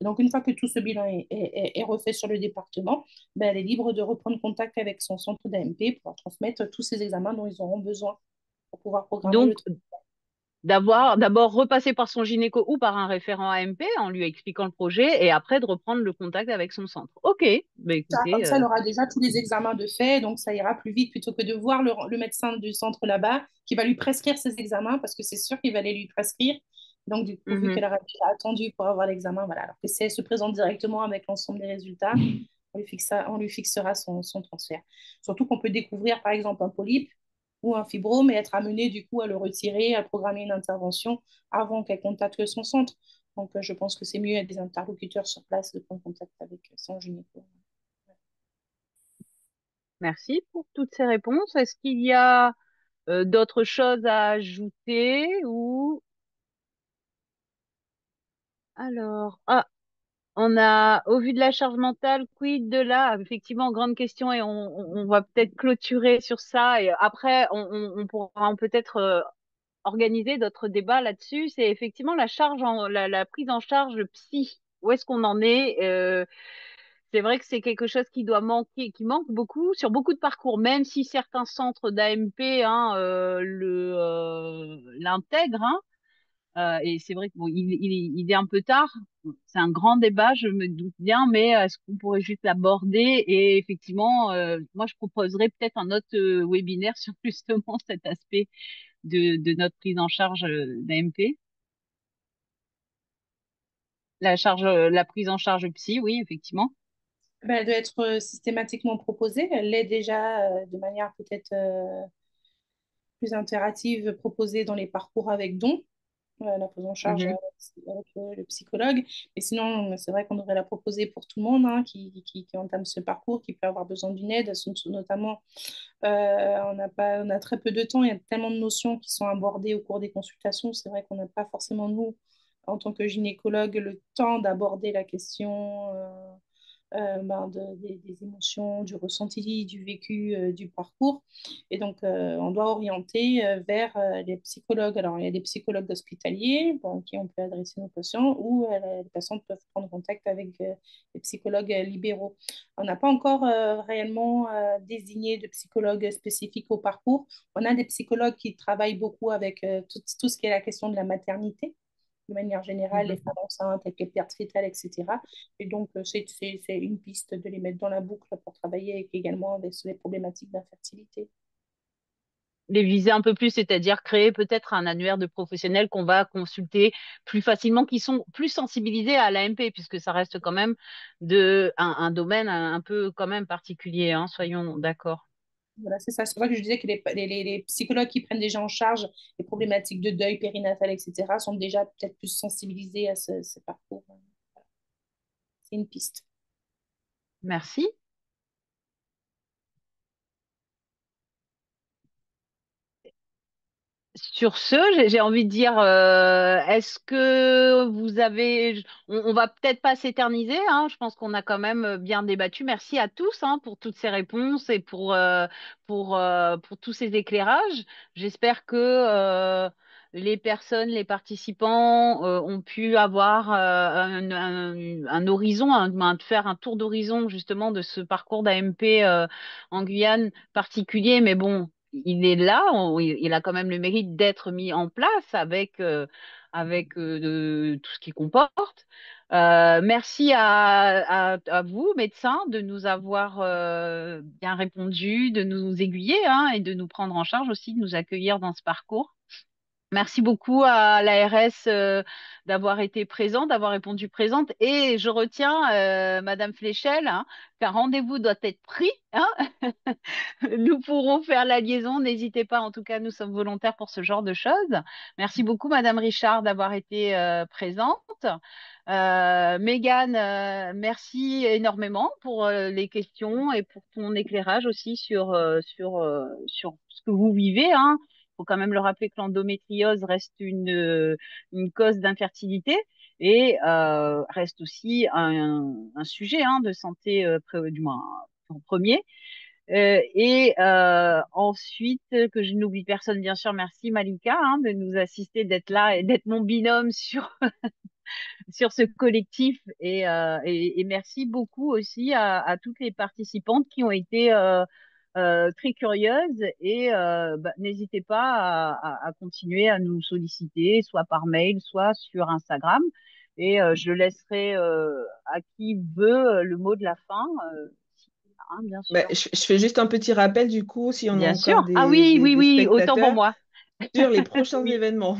Et donc, une fois que tout ce bilan est refait sur le département, ben, elle est libre de reprendre contact avec son centre d'AMP pour transmettre tous ces examens dont ils auront besoin pour pouvoir programmer Donc, le traitement. d'abord repasser par son gynéco ou par un référent AMP en lui expliquant le projet et après de reprendre le contact avec son centre. Ok, bah Comme écoutez, ça, elle aura déjà tous les examens de fait, donc ça ira plus vite plutôt que de voir le médecin du centre là-bas qui va lui prescrire ses examens parce que c'est sûr qu'il va aller lui prescrire. Donc, du coup, vu mhm. qu'elle aura déjà attendu pour avoir l'examen, voilà. Alors que si elle se présente directement avec l'ensemble des résultats, on lui fixera son transfert. Surtout qu'on peut découvrir, par exemple, un polype ou un fibrome et être amené, du coup, à le retirer, à programmer une intervention avant qu'elle contacte son centre. Donc, je pense que c'est mieux à des interlocuteurs sur place de prendre contact avec son gynéco. Merci pour toutes ces réponses. Est-ce qu'il y a d'autres choses à ajouter ou alors on a au vu de la charge mentale, quid de là? Effectivement, grande question et on va peut-être clôturer sur ça et après on pourra peut-être organiser d'autres débats là-dessus. C'est effectivement la prise en charge psy. Où est-ce qu'on en est? C'est vrai que c'est quelque chose qui doit manquer, qui manque beaucoup sur beaucoup de parcours, même si certains centres d'AMP l'intègrent, hein. Et c'est vrai que bon, il est un peu tard. C'est un grand débat, je me doute bien, mais est-ce qu'on pourrait juste l'aborder? Et effectivement, moi, je proposerais peut-être un autre webinaire sur justement cet aspect de notre prise en charge d'AMP. La prise en charge psy, oui, effectivement. Ben, elle doit être systématiquement proposée. Elle l'est déjà de manière peut-être plus interactive, proposée dans les parcours avec don, la prise en charge Mhm. avec le psychologue. Et sinon, c'est vrai qu'on devrait la proposer pour tout le monde qui entame ce parcours, qui peut avoir besoin d'une aide, notamment on a très peu de temps, il y a tellement de notions qui sont abordées au cours des consultations. C'est vrai qu'on n'a pas forcément, nous, en tant que gynécologue, le temps d'aborder la question des émotions, du ressenti, du vécu, du parcours. Et donc, on doit orienter vers les psychologues. Alors, il y a des psychologues hospitaliers qui on peut adresser nos patients ou les patients peuvent prendre contact avec les psychologues libéraux. On n'a pas encore réellement désigné de psychologue spécifique au parcours. On a des psychologues qui travaillent beaucoup avec tout ce qui est la question de la maternité de manière générale, les Mhm. femmes enceintes avec les pertes fétales, etc. Et donc, c'est une piste de les mettre dans la boucle pour travailler également avec les problématiques d'infertilité. Les viser un peu plus, c'est-à-dire créer peut-être un annuaire de professionnels qu'on va consulter plus facilement, qui sont plus sensibilisés à l'AMP, puisque ça reste quand même un domaine un peu quand même particulier, hein, soyons d'accord. Voilà, c'est ça. C'est pour ça que je disais que les psychologues qui prennent déjà en charge les problématiques de deuil périnatal, etc., sont déjà peut-être plus sensibilisés à ce parcours. C'est une piste. Merci. Sur ce, j'ai envie de dire, est-ce que vous avez, on va peut-être pas s'éterniser, hein, je pense qu'on a quand même bien débattu. Merci à tous, hein, pour toutes ces réponses et pour tous ces éclairages. J'espère que les personnes, les participants ont pu avoir un horizon, faire un tour d'horizon justement de ce parcours d'AMP en Guyane particulier, mais bon, il est là, il a quand même le mérite d'être mis en place avec tout ce qu'il comporte. Merci à vous, médecins, de nous avoir bien répondu, de nous aiguiller, hein, et de nous prendre en charge aussi, de nous accueillir dans ce parcours. Merci beaucoup à l'ARS d'avoir été présente, d'avoir répondu présente. Et je retiens, Madame Fléchel, hein, qu'un rendez-vous doit être pris, hein. Nous pourrons faire la liaison. N'hésitez pas, en tout cas, nous sommes volontaires pour ce genre de choses. Merci beaucoup, Madame Richard, d'avoir été présente. Mégane, merci énormément pour les questions et pour ton éclairage aussi sur ce que vous vivez, hein. Il faut quand même le rappeler que l'endométriose reste une cause d'infertilité et reste aussi un sujet, hein, de santé, du moins en premier. Et ensuite, que je n'oublie personne, bien sûr, merci Malika, hein, de nous assister, d'être là et d'être mon binôme sur ce collectif. Et merci beaucoup aussi à toutes les participantes qui ont été très curieuses. Et n'hésitez pas à continuer à nous solliciter, soit par mail, soit sur Instagram. Et je laisserai à qui veut le mot de la fin, hein, bien Bah, sûr. je fais juste un petit rappel du coup, si on a Bien sûr. encore Ah oui, oui, des oui, autant pour spectateurs, moi. sur les prochains Oui, événements.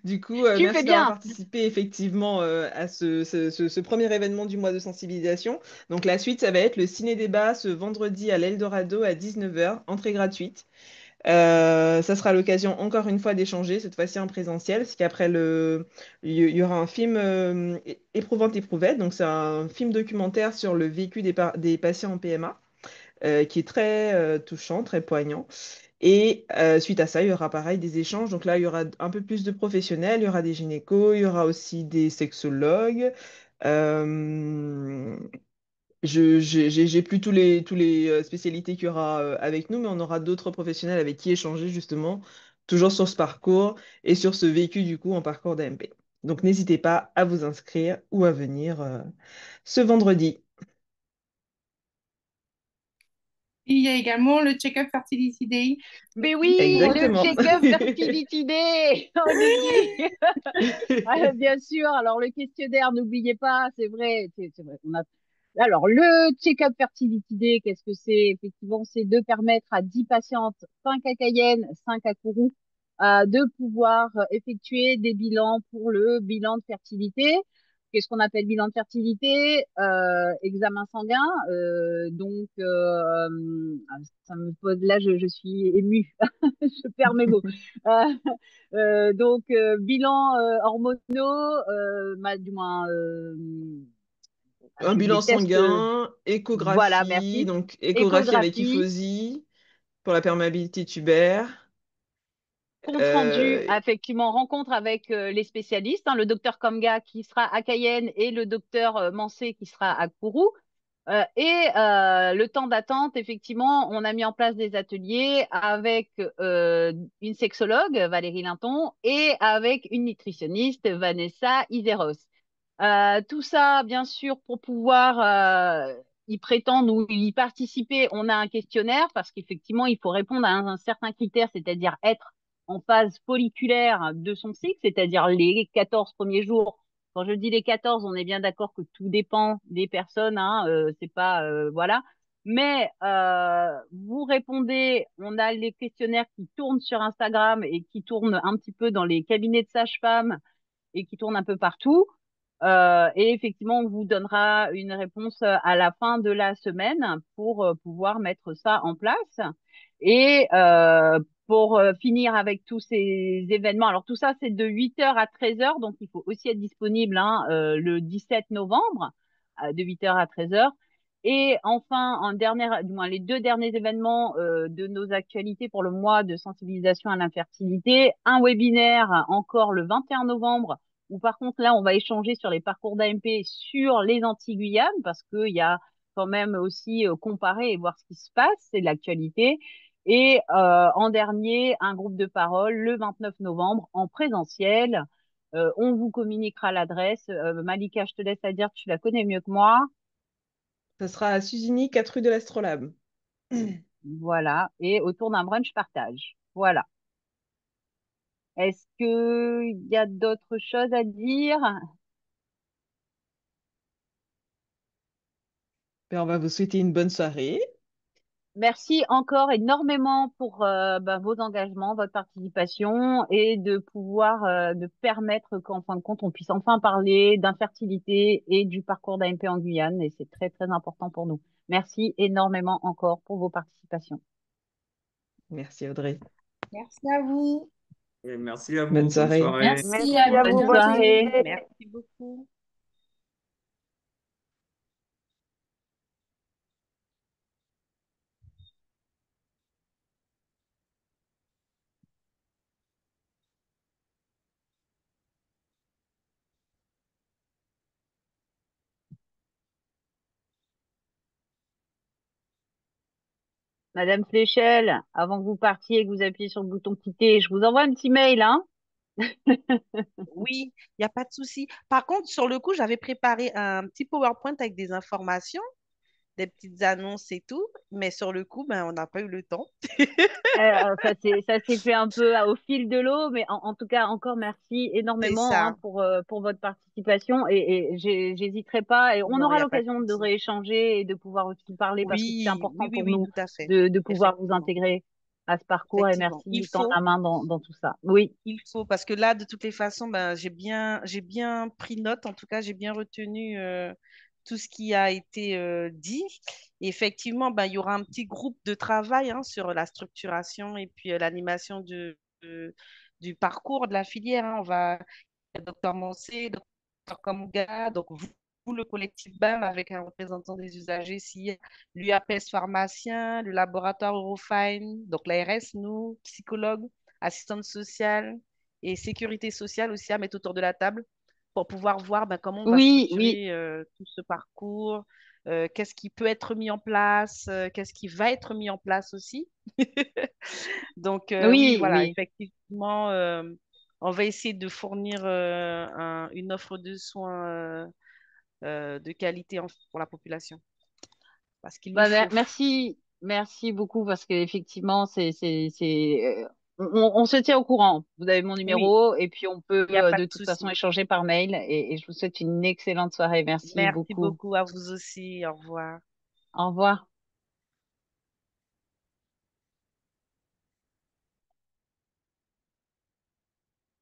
Du coup, tu fais merci d'avoir bien. participé effectivement à ce premier événement du mois de sensibilisation. Donc la suite, ça va être le ciné-débat ce vendredi à l'Eldorado à 19h, entrée gratuite. Ça sera l'occasion encore une fois d'échanger, cette fois-ci en présentiel, parce qu'après il y aura un film Éprouvante éprouvette, donc c'est un film documentaire sur le vécu des patients en PMA, qui est très touchant, très poignant. Et suite à ça, il y aura pareil des échanges. Donc là, il y aura un peu plus de professionnels, il y aura des gynécos, il y aura aussi des sexologues. Euh, j'ai plus tous les spécialités qu'il y aura avec nous, mais on aura d'autres professionnels avec qui échanger justement, toujours sur ce parcours et sur ce vécu du coup en parcours d'AMP. Donc n'hésitez pas à vous inscrire ou à venir ce vendredi. Il y a également le check-up Fertility Day. Mais oui, le Exactement. check-up Fertility Day, on oublie. Bien sûr, alors le questionnaire, n'oubliez pas, c'est vrai, c'est vrai. Alors, le check-up Fertility Day, qu'est-ce que c'est? Effectivement, c'est de permettre à 10 patientes, 5 à Cayenne, 5 à Kourou, de pouvoir effectuer des bilans pour le bilan de fertilité. Qu'est-ce qu'on appelle bilan de fertilité? Examen sanguin. Donc, ça me pose, là, je suis émue, je perds mes mots. Euh, donc, bilan hormonaux, du moins, Un j'ai bilan des tests. sanguin, Voilà, échographie, merci. donc échographie avec Échographie, kyphosie pour la perméabilité tubaire. compte rendu, Euh, effectivement, rencontre avec les spécialistes, hein, le docteur Kamga qui sera à Cayenne et le docteur Mansé qui sera à Kourou. Le temps d'attente, effectivement, on a mis en place des ateliers avec une sexologue, Valérie Linton, et avec une nutritionniste, Vanessa Iseros. Tout ça, bien sûr, pour pouvoir y prétendre ou y participer, on a un questionnaire parce qu'effectivement, il faut répondre à un certain critère, c'est-à-dire être en phase folliculaire de son cycle, c'est-à-dire les 14 premiers jours. Quand je dis les 14, on est bien d'accord que tout dépend des personnes, hein, c'est pas voilà. Mais vous répondez, on a les questionnaires qui tournent sur Instagram et qui tournent un petit peu dans les cabinets de sages-femmes et qui tournent un peu partout. Et effectivement, on vous donnera une réponse à la fin de la semaine pour pouvoir mettre ça en place. Et pour finir avec tous ces événements, alors tout ça, c'est de 8h à 13h, donc il faut aussi être disponible hein, le 17 novembre, de 8h à 13h. Et enfin, du moins, les deux derniers événements de nos actualités pour le mois de sensibilisation à l'infertilité, un webinaire encore le 21 novembre où par contre là, on va échanger sur les parcours d'AMP sur les Antilles-Guyane parce qu'il y a quand même aussi comparer et voir ce qui se passe, c'est de l'actualité. Et en dernier, un groupe de parole le 29 novembre en présentiel. On vous communiquera l'adresse. Malika, je te laisse à dire, tu la connais mieux que moi. Ça sera à Suzini, 4 rue de l'Astrolabe. Voilà. Et autour d'un brunch partage. Voilà. Est-ce qu'il y a d'autres choses à dire? Ben, on va vous souhaiter une bonne soirée. Merci encore énormément pour vos engagements, votre participation et de pouvoir de permettre qu'en fin de compte, on puisse enfin parler d'infertilité et du parcours d'AMP en Guyane. Et c'est très, très important pour nous. Merci énormément encore pour vos participations. Merci Audrey. Merci à vous. Et merci à Bonne vous. Bonne soirée. soirée. Merci, Merci à à vous, bientôt. bonne soirée. Merci beaucoup. Madame Fléchel, avant que vous partiez et que vous appuyez sur le bouton quitter, je vous envoie un petit mail, hein. Oui, il n'y a pas de souci. Par contre, sur le coup, j'avais préparé un petit PowerPoint avec des informations, des petites annonces et tout, mais sur le coup, ben, on n'a pas eu le temps. Ça s'est fait un peu au fil de l'eau, mais en tout cas, encore merci C'est énormément hein, ça. pour votre participation et j'hésiterai pas. Et on Non, il aura n'y a pas de l'occasion de souci. rééchanger et de pouvoir aussi parler parce que c'est Oui, oui, important oui, pour oui, nous tout à fait. de pouvoir vous Effectivement. intégrer à ce parcours et Effectivement. merci du temps la main dans tout ça. Oui, Il faut, parce que là, de toutes les façons, ben, j'ai bien pris note, en tout cas, j'ai bien retenu tout ce qui a été dit. Et effectivement, ben, il y aura un petit groupe de travail hein, sur la structuration et puis l'animation du parcours de la filière. Hein. On va, Dr Mancé, Dr Kamga, donc vous, le collectif BAM, avec un représentant des usagers, si l'UAPS pharmacien, le laboratoire Eurofine, donc l'ARS, nous, psychologues, assistante sociale et sécurité sociale aussi à mettre autour de la table pour pouvoir voir ben, comment on va oui, oui, structurer tout ce parcours, qu'est-ce qui peut être mis en place, qu'est-ce qui va être mis en place aussi. Donc, oui, oui, voilà, oui. effectivement, on va essayer de fournir une offre de soins de qualité pour la population, parce qu'il nous faut. Merci. Merci beaucoup parce qu'effectivement, on se tient au courant. Vous avez mon Oui, numéro et puis on peut il n'y a pas de de toute façon souci. échanger par mail et je vous souhaite une excellente soirée. Merci Merci beaucoup. beaucoup à vous aussi. Au revoir. Au revoir.